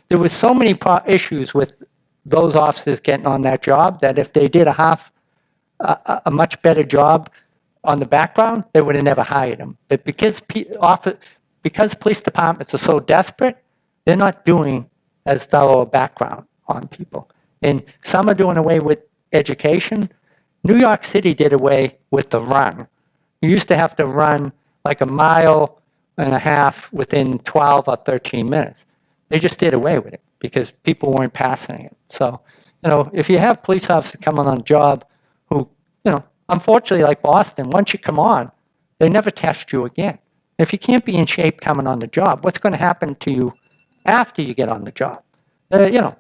there was so many issues with those officers getting on that job that if they did a much better job on the background, they would have never hired them. But because police departments are so desperate, they're not doing as thorough a background on people. And some are doing away with education. New York City did away with the run. You used to have to run like 1.5 miles within 12 or 13 minutes. They just did away with it because people weren't passing it. So, you know, if you have police officers coming on a job who, you know, unfortunately, like Boston, once you come on, they never test you again. If you can't be in shape coming on the job, what's going to happen to you after you get on the job? You know,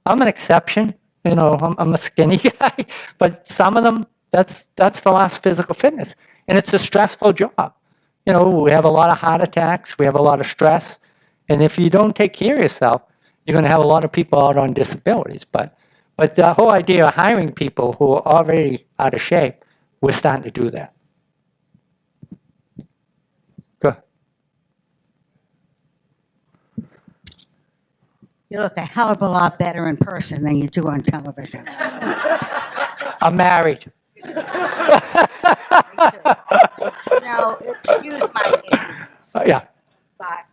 I'm an exception. You know, I'm a skinny guy, but some of them, that's the last physical fitness. And it's a stressful job. You know, we have a lot of heart attacks. We have a lot of stress. And if you don't take care of yourself, you're going to have a lot of people out on disabilities. But the whole idea of hiring people who are already out of shape, we're starting to do that. Good. You look a hell of a lot better in person than you do on television. I'm married. Now, excuse my ignorance, Yeah. but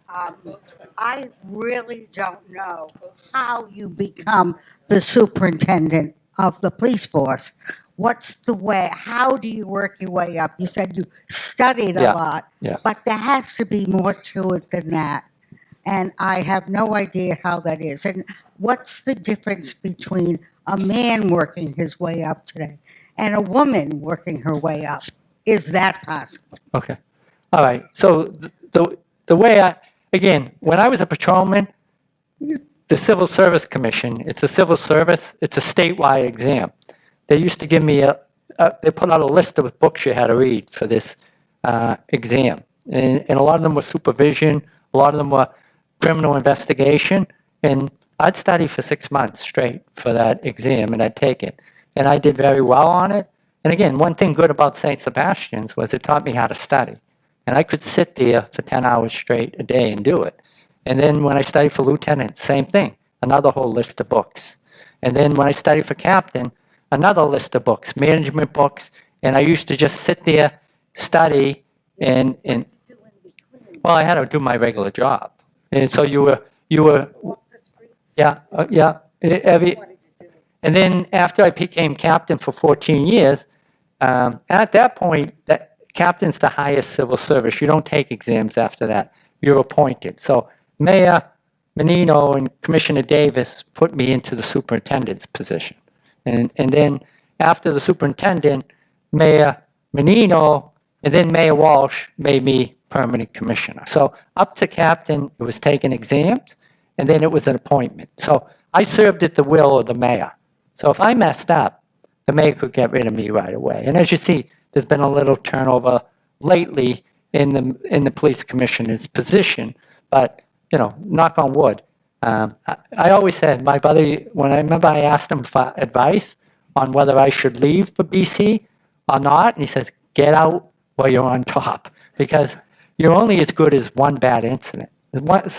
I really don't know how you become the superintendent of the police force. What's the way? How do you work your way up? You said you studied a Yeah, lot, yeah. but there has to be more to it than that. And I have no idea how that is. And what's the difference between a man working his way up today and a woman working her way up? Is that possible? Okay. All right. So the way again, when I was a patrolman, the Civil Service Commission, it's a civil service, it's a statewide exam. They used to give me they put out a list of books you had to read for this exam. And a lot of them were supervision, a lot of them were criminal investigation, and I'd study for 6 months straight for that exam, and I'd take it. And I did very well on it. And again, one thing good about St. Sebastian's was it taught me how to study. And I could sit there for 10 hours straight a day and do it. And then when I studied for lieutenant, same thing, another whole list of books. And then when I studied for captain, another list of books, management books. And I used to just sit there, study, and well, I had to do my regular job. And so you were, yeah, and then after I became captain for 14 years, at that point, that captain's the highest civil service. You don't take exams after that. You're appointed. So Mayor Menino and Commissioner Davis put me into the superintendent's position. And then after the superintendent, Mayor Menino, and then Mayor Walsh made me permanent commissioner. So up to captain, it was taking exams, and then it was an appointment. So I served at the will of the mayor. So if I messed up, the mayor could get rid of me right away. And as you see, there's been a little turnover lately in the police commissioner's position. But, you know, knock on wood. I always said, my brother, when I remember I asked him for advice on whether I should leave for BC or not, and he says, get out while you're on top, because you're only as good as one bad incident.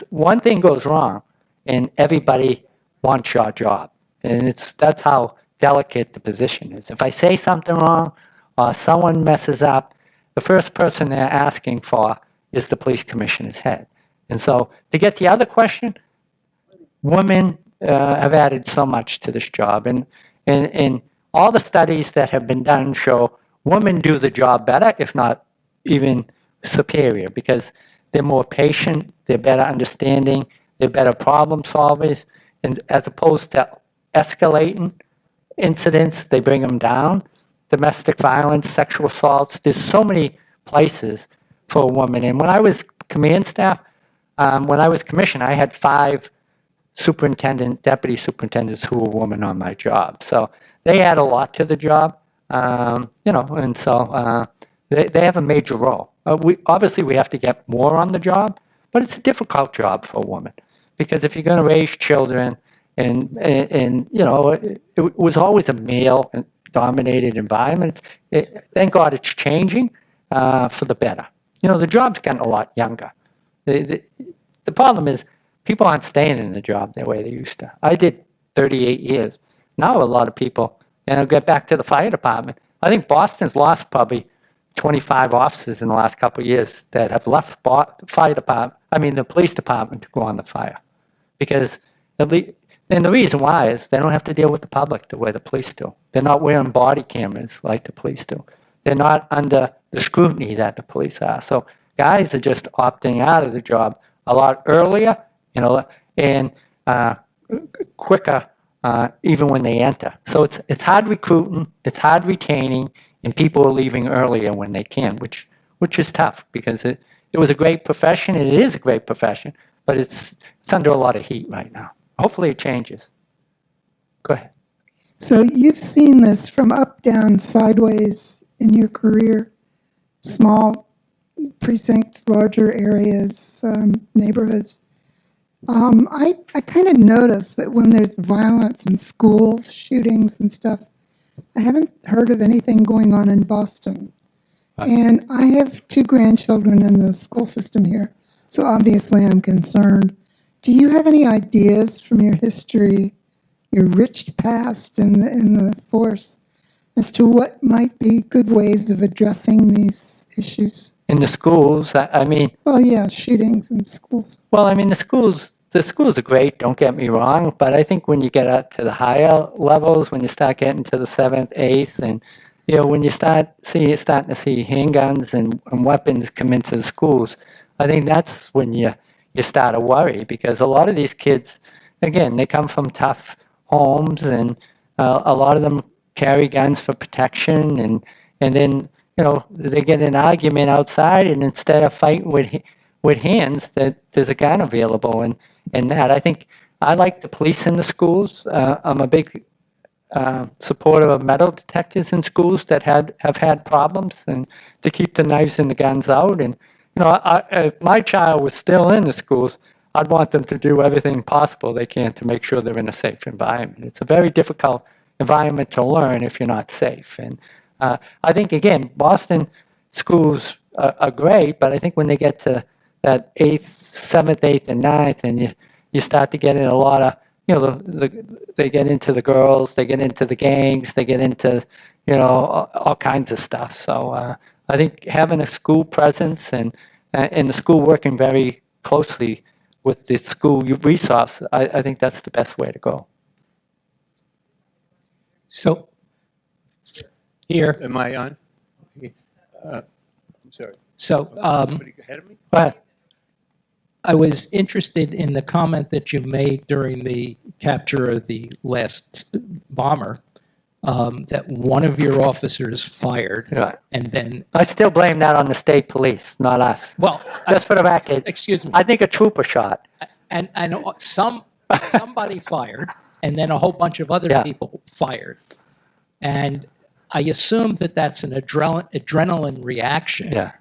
One thing goes wrong, and everybody wants your job. And that's how delicate the position is. If I say something wrong or someone messes up, the first person they're asking for is the police commissioner's head. And so to get the other question, women have added so much to this job. And all the studies that have been done show women do the job better, if not even superior, because they're more patient, they're better understanding, they're better problem solvers, and as opposed to escalating incidents, they bring them down. Domestic violence, sexual assaults, there's so many places for a woman. And when I was command staff, when I was commissioned, I had 5 deputy superintendents who were women on my job. So they add a lot to the job, and so they have a major role. Obviously, we have to get more on the job, but it's a difficult job for a woman, because if you're going to raise children, and it was always a male-dominated environment. Thank God it's changing for the better. The job's gotten a lot younger. The problem is people aren't staying in the job the way they used to. I did 38 years. Now a lot of people, and I'll get back to the fire department. I think Boston's lost probably 25 officers in the last couple of years that have left the police department to go on the fire. Because and the reason why is they don't have to deal with the public the way the police do. They're not wearing body cameras like the police do. They're not under the scrutiny that the police are. So guys are just opting out of the job a lot earlier, and quicker, even when they enter. So it's hard recruiting, it's hard retaining, and people are leaving earlier when they can, which is tough, because it was a great profession, and it is a great profession, but it's under a lot of heat right now. Hopefully it changes. Go ahead. So you've seen this from up, down, sideways in your career, small precincts, larger areas, neighborhoods. I kind of notice that when there's violence in schools, shootings and stuff, I haven't heard of anything going on in Boston. And I have 2 grandchildren in the school system here, so obviously I'm concerned. Do you have any ideas from your history, your rich past in the force, as to what might be good ways of addressing these issues? In the schools, Well, yeah, shootings in schools. Well, the schools are great, don't get me wrong, but I think when you get up to the higher levels, when you start getting to the 7th, 8th, and when you starting to see handguns and weapons come into the schools, I think that's when you start to worry, because a lot of these kids, again, they come from tough homes, and a lot of them carry guns for protection, and then they get in an argument outside, and instead of fighting with hands, that there's a gun available, and that I think I like the police in the schools. I'm a big supporter of metal detectors in schools that have had problems, and to keep the knives and the guns out. And if my child was still in the schools, I'd want them to do everything possible they can to make sure they're in a safe environment. It's a very difficult environment to learn if you're not safe. And I think, again, Boston schools are great, but I think when they get to that 7th, 8th, and 9th, and you start to get in a lot of, they get into the girls, they get into the gangs, they get into, all kinds of stuff. So I think having a school presence and the school working very closely with the school resource, I think that's the best way to go. So, here, Am I on? I'm sorry. so Somebody ahead of me? But I was interested in the comment that you made during the capture of the last bomber, that one of your officers fired, Right. and then, I still blame that on the state police, not us. well, Just for the record, excuse me, I think a trooper shot. and somebody fired, and then a whole bunch of other Yeah. people fired. And I assume that that's an adrenaline reaction. Yeah.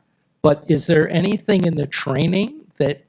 But is there anything in the training that,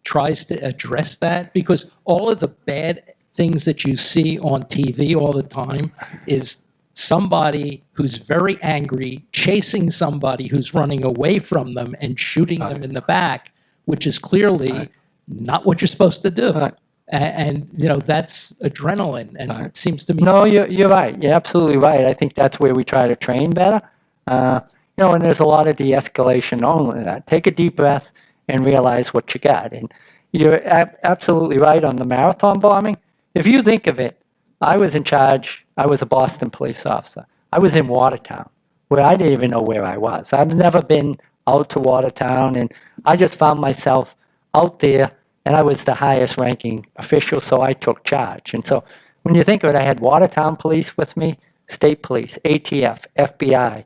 tries to address that? Because all of the bad things that you see on TV all the time is somebody who's very angry chasing somebody who's running away from them and shooting them in the back, which is clearly not what you're supposed to do. Right. And you know, that's adrenaline, and it seems to me. No, you're right. You're absolutely right. I think that's where we try to train better. You know, and there's a lot of de-escalation only that. Take a deep breath and realize what you got. And you're absolutely right on the marathon bombing. If you think of it, I was in charge. I was a Boston police officer. I was in Watertown, where I didn't even know where I was. I've never been out to Watertown, and I just found myself out there, and I was the highest ranking official, so I took charge. And so when you think of it, I had Watertown police with me, state police, ATF, FBI,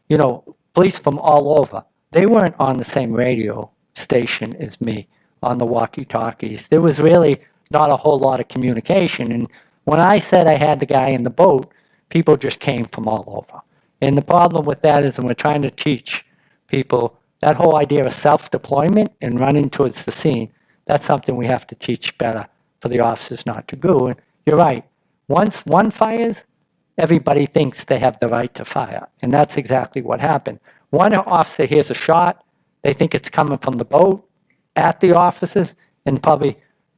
you know, police from all over. They weren't on the same radio station as me on the walkie-talkies. There was really not a whole lot of communication. And when I said I had the guy in the boat, people just came from all over. And the problem with that is when we're trying to teach people that whole idea of self-deployment and running towards the scene, that's something we have to teach better for the officers not to do. And you're right. Once one fires, everybody thinks they have the right to fire. And that's exactly what happened. One officer hears a shot, they think it's coming from the boat at the officers, and there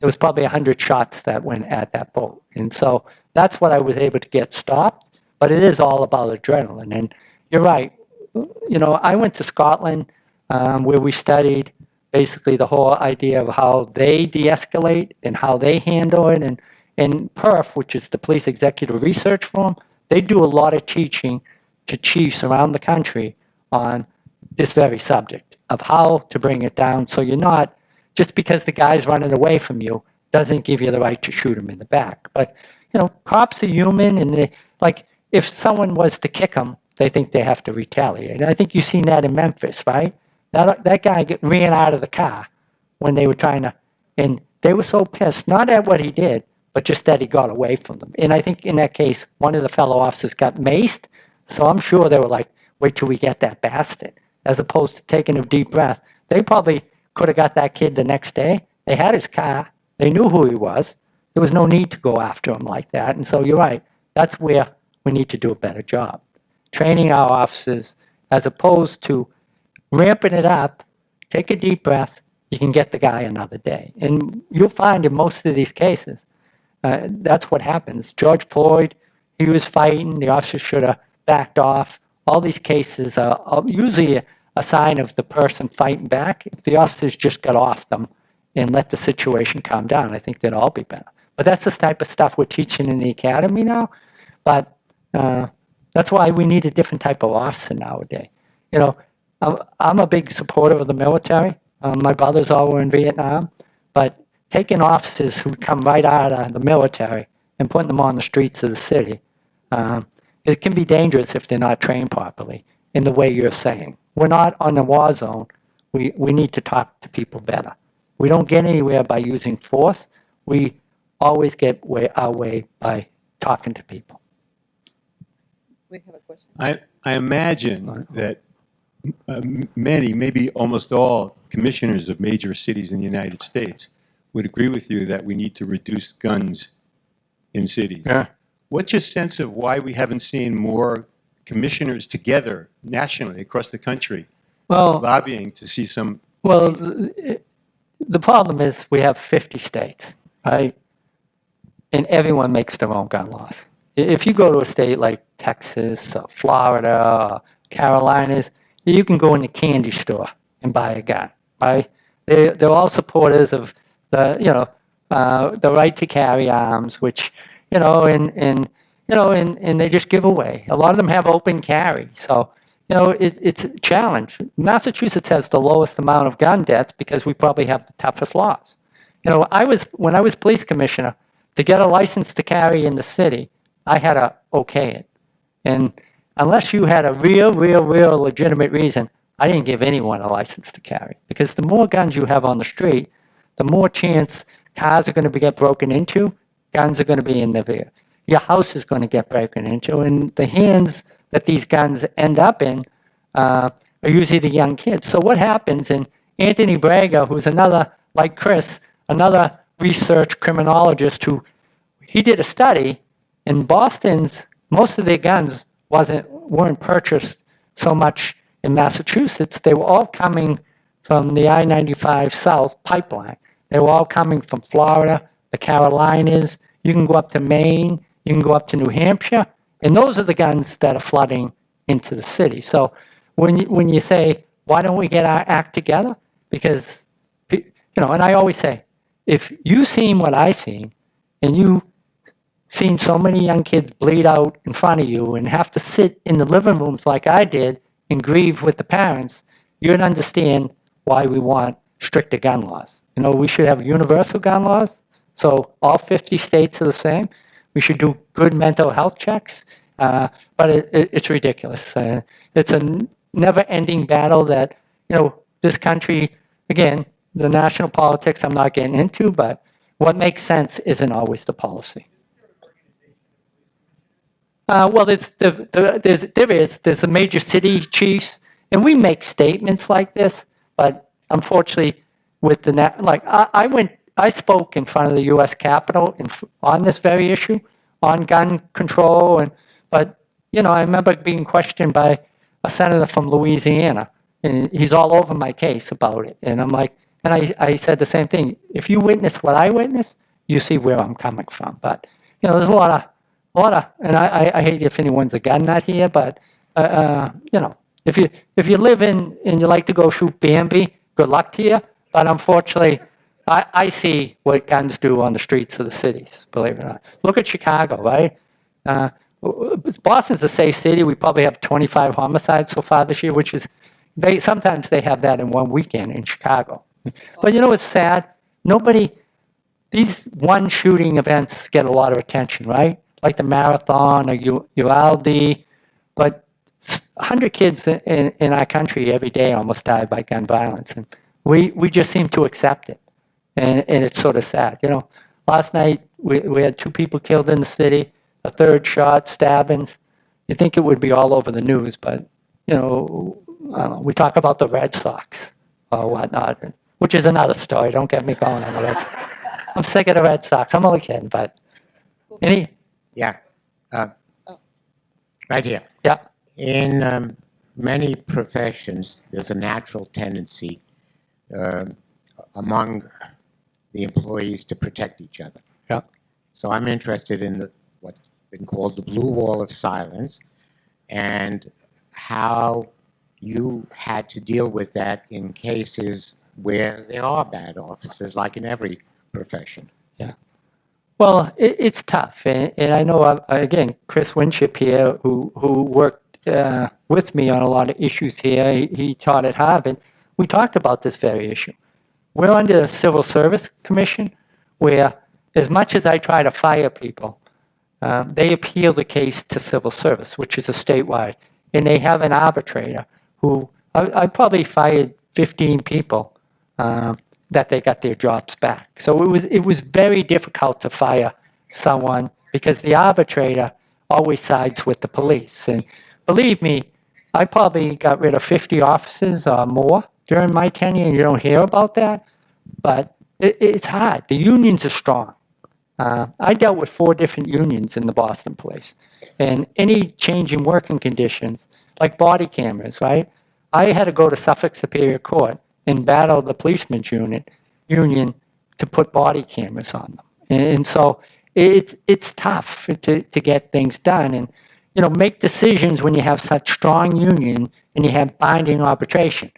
was probably 100 shots that went at that boat. And so that's what I was able to get stopped. But it is all about adrenaline. And you're right. You know, I went to Scotland where we studied basically the whole idea of how they de-escalate and how they handle it. And PERF, which is the Police Executive Research Forum, they do a lot of teaching to chiefs around the country on this very subject of how to bring it down so you're not, just because the guy's running away from you doesn't give you the right to shoot him in the back. But, you know, cops are human, and they, like, if someone was to kick them, they think they have to retaliate. And I think you've seen that in Memphis, right? That guy ran out of the car when they were trying to, and they were so pissed, not at what he did, but just that he got away from them. And I think in that case, one of the fellow officers got maced, so I'm sure they were like, wait till we get that bastard, as opposed to taking a deep breath. They probably could have got that kid the next day. They had his car. They knew who he was. There was no need to go after him like that. And so you're right. That's where we need to do a better job. Training our officers as opposed to ramping it up, take a deep breath, you can get the guy another day. And you'll find in most of these cases, that's what happens. George Floyd, he was fighting, the officer should have backed off. All these cases are usually a sign of the person fighting back. If the officers just got off them and let the situation calm down, I think they'd all be better. But that's the type of stuff we're teaching in the academy now. But that's why we need a different type of officer nowadays. You know, I'm a big supporter of the military. My brothers all were in Vietnam. But taking officers who come right out of the military and putting them on the streets of the city, it can be dangerous if they're not trained properly in the way you're saying. We're not on the war zone. We need to talk to people better. We don't get anywhere by using force. We always get our way by talking to people. I imagine that many, maybe almost all, commissioners of major cities in the United States would agree with you that we need to reduce guns in cities. Yeah. What's your sense of why we haven't seen more commissioners together nationally across the country Well, lobbying to see some? Well, the problem is we have 50 states, right? And everyone makes their own gun laws. If you go to a state like Texas, or Florida, or Carolinas, you can go in the candy store and buy a gun, right? They're all supporters of the right to carry arms, which and they just give away. A lot of them have open carry, so it's a challenge. Massachusetts has the lowest amount of gun deaths because we probably have the toughest laws. When I was police commissioner, to get a license to carry in the city, I had to okay it. And unless you had a real legitimate reason, I didn't give anyone a license to carry. Because the more guns you have on the street, the more chance cars are going to get broken into, guns are going to be in the vehicle. Your house is going to get broken into, and the hands that these guns end up in are usually the young kids. So what happens, and Anthony Braga, who's another, like Chris, another research criminologist he did a study, and Boston's most of their guns weren't purchased so much in Massachusetts. They were all coming from the I-95 South pipeline. They were all coming from Florida, the Carolinas. You can go up to Maine. You can go up to New Hampshire. And those are the guns that are flooding into the city. So when you say, why don't we get our act together? Because, and I always say, if you seen what I seen, and you seen so many young kids bleed out in front of you and have to sit in the living rooms like I did and grieve with the parents, you'd understand why we want stricter gun laws. We should have universal gun laws, so all 50 states are the same. We should do good mental health checks, but it's ridiculous. It's a never-ending battle that, this country, again, the national politics I'm not getting into, but what makes sense isn't always the policy. Well, there's the major city chiefs, and we make statements like this, but unfortunately, with I spoke in front of the U.S. Capitol on this very issue, on gun control, but I remember being questioned by a senator from Louisiana, and he's all over my case about it, and I'm like, and I said the same thing. If you witness what I witnessed, you see where I'm coming from. But there's a lot of, and I hate if anyone's a gun nut here, but if you live in and you like to go shoot Bambi, good luck to you. But unfortunately, I see what guns do on the streets of the cities. Believe it or not, look at Chicago, right? Boston's a safe city. We probably have 25 homicides so far this year, which is sometimes they have that in one weekend in Chicago. But what's sad? These one shooting events get a lot of attention, right? Like the marathon or Uvalde, but 100 kids in our country every day almost die by gun violence, and we just seem to accept it, and it's sort of sad. Last night we had 2 people killed in the city, a third shot, stabbings. You think it would be all over the news, but I don't know, we talk about the Red Sox or whatnot, which is another story. Don't get me going on the Red Sox. I'm sick of the Red Sox. I'm only kidding, but Yeah. Right here. yeah. In many professions, there's a natural tendency among the employees to protect each other. Yeah. So I'm interested in what's been called the blue wall of silence, and how you had to deal with that in cases where there are bad officers, like in every profession. Yeah. Well, it's tough, and I know, again, Chris Winship here, who worked with me on a lot of issues here, he taught at Harvard. We talked about this very issue. We're under the Civil Service Commission, where as much as I try to fire people, they appeal the case to civil service, which is a statewide, and they have an arbitrator who, I probably fired 15 people that they got their jobs back. So it was very difficult to fire someone because the arbitrator always sides with the police. And believe me, I probably got rid of 50 officers or more during my tenure, and you don't hear about that. But it's hard. The unions are strong. I dealt with 4 different unions in the Boston Police, and any change in working conditions, like body cameras, right? I had to go to Suffolk Superior Court and battle the policemen's union to put body cameras on them. And so it's tough to get things done and, make decisions when you have such strong union and you have binding arbitration.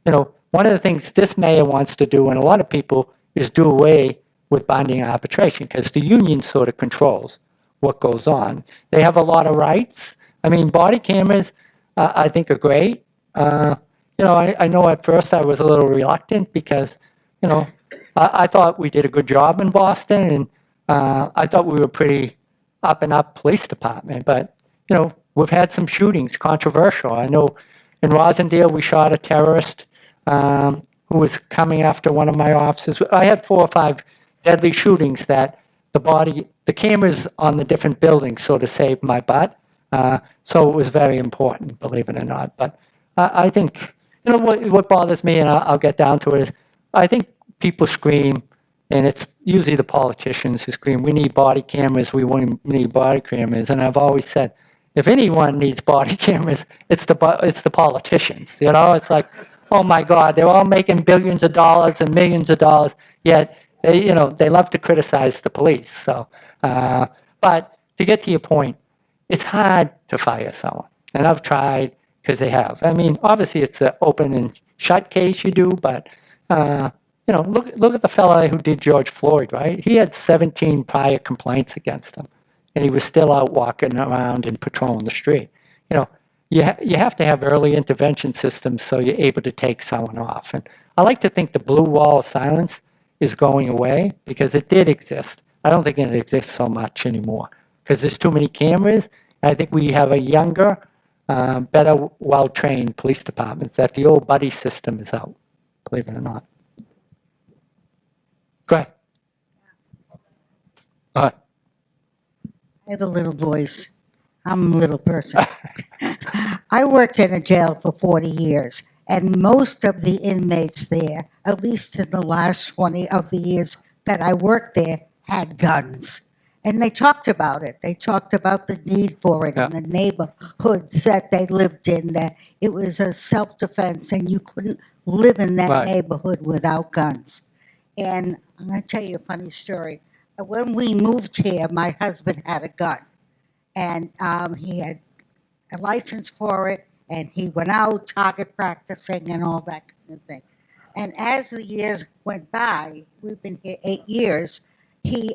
One of the things this mayor wants to do, and a lot of people, is do away with binding arbitration because the union sort of controls what goes on. They have a lot of rights. I mean, body cameras, I think, are great. I know at first I was a little reluctant because, I thought we did a good job in Boston, and I thought we were pretty up and up police department. But, we've had some shootings, controversial. I know in Rosendale we shot a terrorist who was coming after one of my officers. I had 4 or 5 deadly shootings that the cameras on the different buildings sort of saved my butt. So it was very important, believe it or not. But I think, what bothers me, and I'll get down to it, is I think people scream And it's usually the politicians who scream, we need body cameras, we need body cameras. And I've always said, if anyone needs body cameras, it's the politicians. You know, it's like, oh my God, they're all making billions of dollars and millions of dollars, yet they love to criticize the police. So, but to get to your point, it's hard to fire someone, and I've tried because they have. I mean, obviously it's an open and shut case you do, but look at the fella who did George Floyd, right? He had 17 prior complaints against him, and he was still out walking around and patrolling the street. You have to have early intervention systems so you're able to take someone off. And I like to think the blue wall of silence is going away because it did exist. I don't think it exists so much anymore because there's too many cameras. I think we have a younger, better, well-trained police departments that the old buddy system is out, believe it or not. Go ahead. I have a little voice. I'm a little person. I worked in a jail for 40 years, and most of the inmates there, at least in the last 20 of the years that I worked there, had guns. And they talked about it. They talked about the need for it in the neighborhoods that they lived in, that it was a self-defense and you couldn't live in that Right. neighborhood without guns. And I'm going to tell you a funny story. When we moved here, my husband had a gun, and he had a license for it, and he went out target practicing and all that kind of thing. And as the years went by, we've been here 8 years, he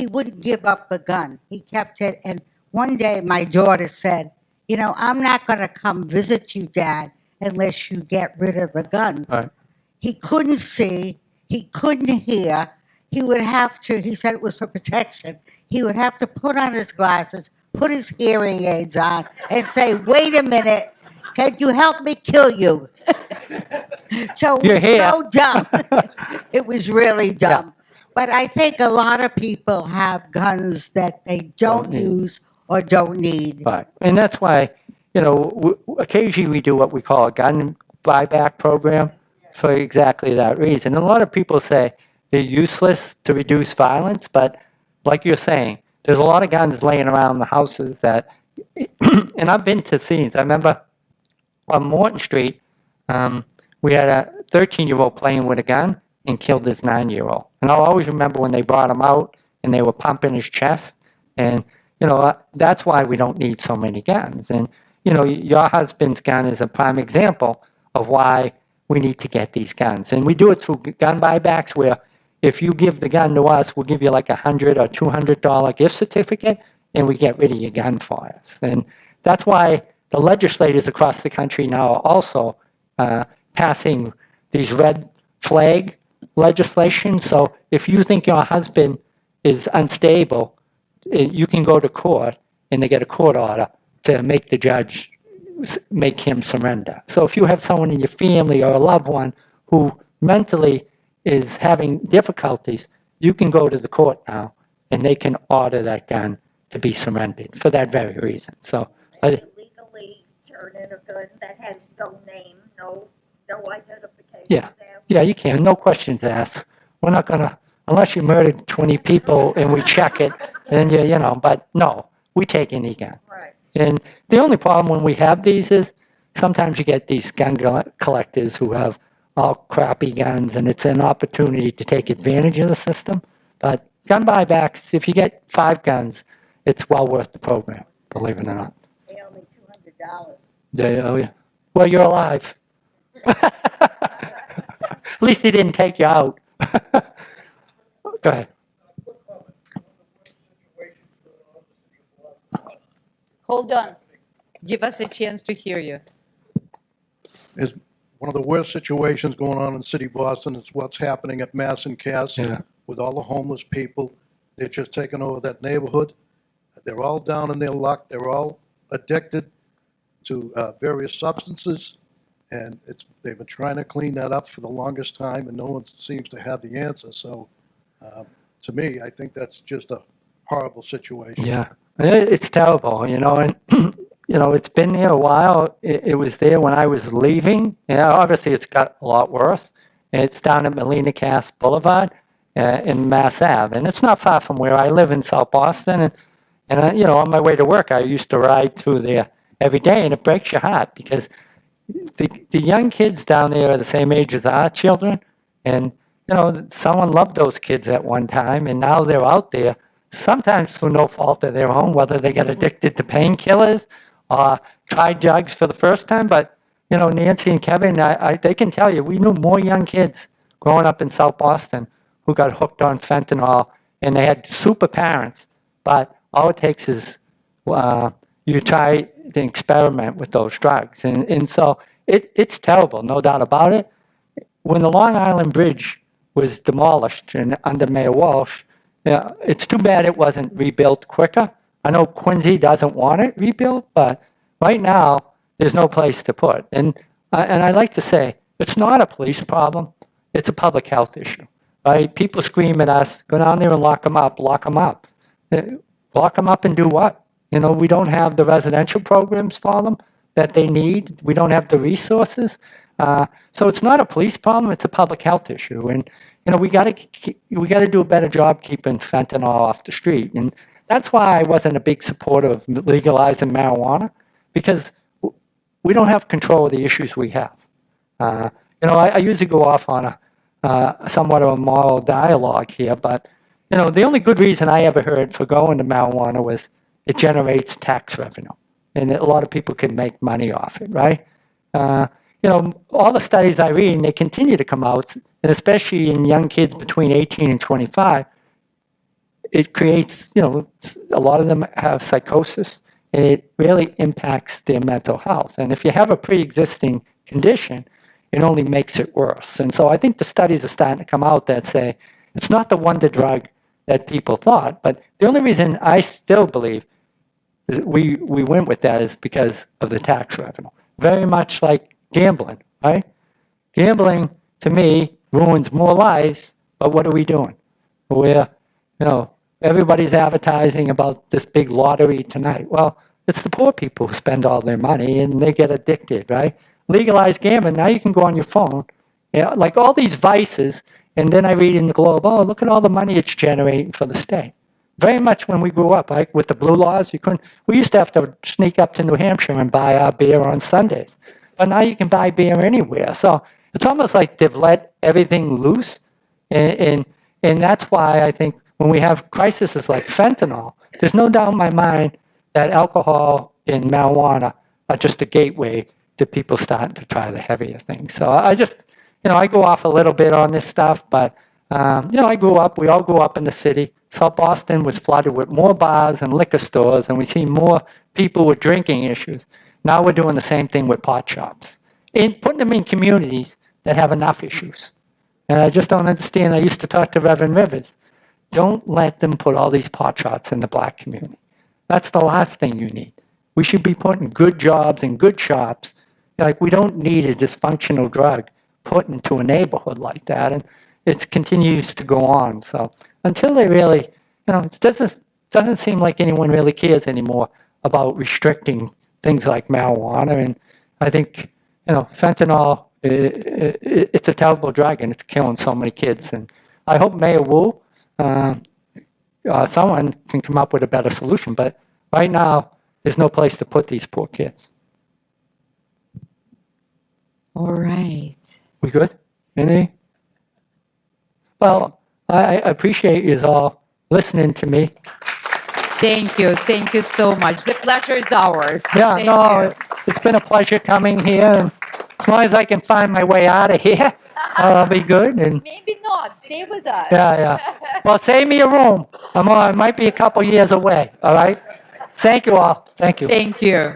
wouldn't give up the gun. He kept it, and one day my daughter said, I'm not going to come visit you, Dad, unless you get rid of the gun. Right. He couldn't see, he couldn't hear. He would have to, he said it was for protection, he would have to put on his glasses, put his hearing aids on, and say, wait a minute, can you help me kill you? So it You're was here. so dumb. It was really dumb. But I think a lot of people have guns that they don't need. use or don't need. Right. And that's why, occasionally we do what we call a gun buyback program for exactly that reason. And a lot of people say they're useless to reduce violence, but like you're saying, there's a lot of guns laying around the houses that, and I've been to scenes. I remember on Morton Street, we had a 13-year-old playing with a gun and killed his 9-year-old. And I'll always remember when they brought him out and they were pumping his chest. And, that's why we don't need so many guns. And, your husband's gun is a prime example of why we need to get these guns. And we do it through gun buybacks where if you give the gun to us, we'll give you like $100 or $200 gift certificate and we get rid of your gun for us. And that's why the legislators across the country now are also passing these red flag legislation. So if you think your husband is unstable, you can go to court and they get a court order to make the judge make him surrender. So if you have someone in your family or a loved one who mentally is having difficulties, you can go to the court now and they can order that gun to be surrendered for that very reason. So Legally turn in a gun that has no name, no identification. Yeah. Yeah, you can. No questions asked. We're not going to, unless you murdered 20 people and we check it, then but no, we take any gun. Right. And the only problem when we have these is sometimes you get these gun collectors who have all crappy guns and it's an opportunity to take advantage of the system. But gun buybacks, if you get 5 guns, it's well worth the program, believe it or not. They owe me $200. Yeah. Well, you're alive. At least he didn't take you out. Go ahead. Hold on. Give us a chance to hear you. Is one of the worst situations going on in the city of Boston is what's happening at Mass and Cass Yeah. with all the homeless people. They're just taking over that neighborhood. They're all down in their luck. They're all addicted to various substances. And they've been trying to clean that up for the longest time, and no one seems to have the answer. So to me, I think that's just a horrible situation. Yeah, it's terrible, and, it's been there a while. It was there when I was leaving. Obviously, it's got a lot worse. It's down at Melina Cass Boulevard. in Mass Ave, and it's not far from where I live in South Boston. And you know, on my way to work, I used to ride through there every day, and it breaks your heart because the young kids down there are the same age as our children, and you know, someone loved those kids at one time, and now they're out there, sometimes through no fault of their own, whether they get addicted to painkillers or tried drugs for the first time. But you know, Nancy and Kevin, they can tell you, we knew more young kids growing up in South Boston who got hooked on fentanyl, and they had super parents. But all it takes is you try to experiment with those drugs. And so it's terrible, no doubt about it. When the Long Island Bridge was demolished and under Mayor Walsh, it's too bad it wasn't rebuilt quicker. I know Quincy doesn't want it rebuilt, but right now, there's no place to put. And I like to say, it's not a police problem, it's a public health issue. Right? People scream at us, go down there and lock them up, lock them up. Lock them up and do what? You know, we don't have the residential programs for them that they need. We don't have the resources. So it's not a police problem, it's a public health issue. And, you know, we got to do a better job keeping fentanyl off the street. And that's why I wasn't a big supporter of legalizing marijuana, because we don't have control of the issues we have. You know, I usually go off on a somewhat of a moral dialogue here, but you know, the only good reason I ever heard for going to marijuana was it generates tax revenue, and a lot of people can make money off it, right? You know, all the studies I read, and they continue to come out, and especially in young kids between 18 and 25, it creates, you know, a lot of them have psychosis, and it really impacts their mental health. And if you have a pre-existing condition, it only makes it worse. And so I think the studies are starting to come out that say it's not the wonder drug that people thought, but the only reason I still believe that we went with that is because of the tax revenue. Very much like gambling, right? Gambling, to me, ruins more lives, but what are we doing? We're, you know, everybody's advertising about this big lottery tonight. Well, it's the poor people who spend all their money and they get addicted, right? Legalize gambling, now you can go on your phone, like all these vices, and then I read in the Globe, oh, look at all the money it's generating for the state. Very much when we grew up, like with the blue laws, we used to have to sneak up to New Hampshire and buy our beer on Sundays. But now you can buy beer anywhere. So it's almost like they've let everything loose. And that's why I think when we have crises like fentanyl, there's no doubt in my mind that alcohol and marijuana are just a gateway to people starting to try the heavier things. So I just, you know, I go off a little bit on this stuff, but, you know, we all grew up in the city. South Boston was flooded with more bars and liquor stores, and we see more people with drinking issues. Now we're doing the same thing with pot shops, and putting them in communities that have enough issues. And I just don't understand. I used to talk to Reverend Rivers. Don't let them put all these pot shops in the black community. That's the last thing you need. We should be putting good jobs in good shops. Like, we don't need a dysfunctional drug put into a neighborhood like that. And it continues to go on. So until they really, you know, it doesn't seem like anyone really cares anymore about restricting things like marijuana. And I think, you know, fentanyl, it's a terrible drug, and it's killing so many kids. And I hope Mayor Wu, someone can come up with a better solution. But right now, there's no place to put these poor kids. All right. We good? Any? Well, I appreciate you all listening to me. Thank you so much. The pleasure is ours. Yeah, Thank no, you. it's been a pleasure coming here. And as long as I can find my way out of here, I'll be good. And Maybe not. Stay with us. yeah. Well, save me a room. I might be a couple years away. All right. Thank you all. Thank you. Thank you.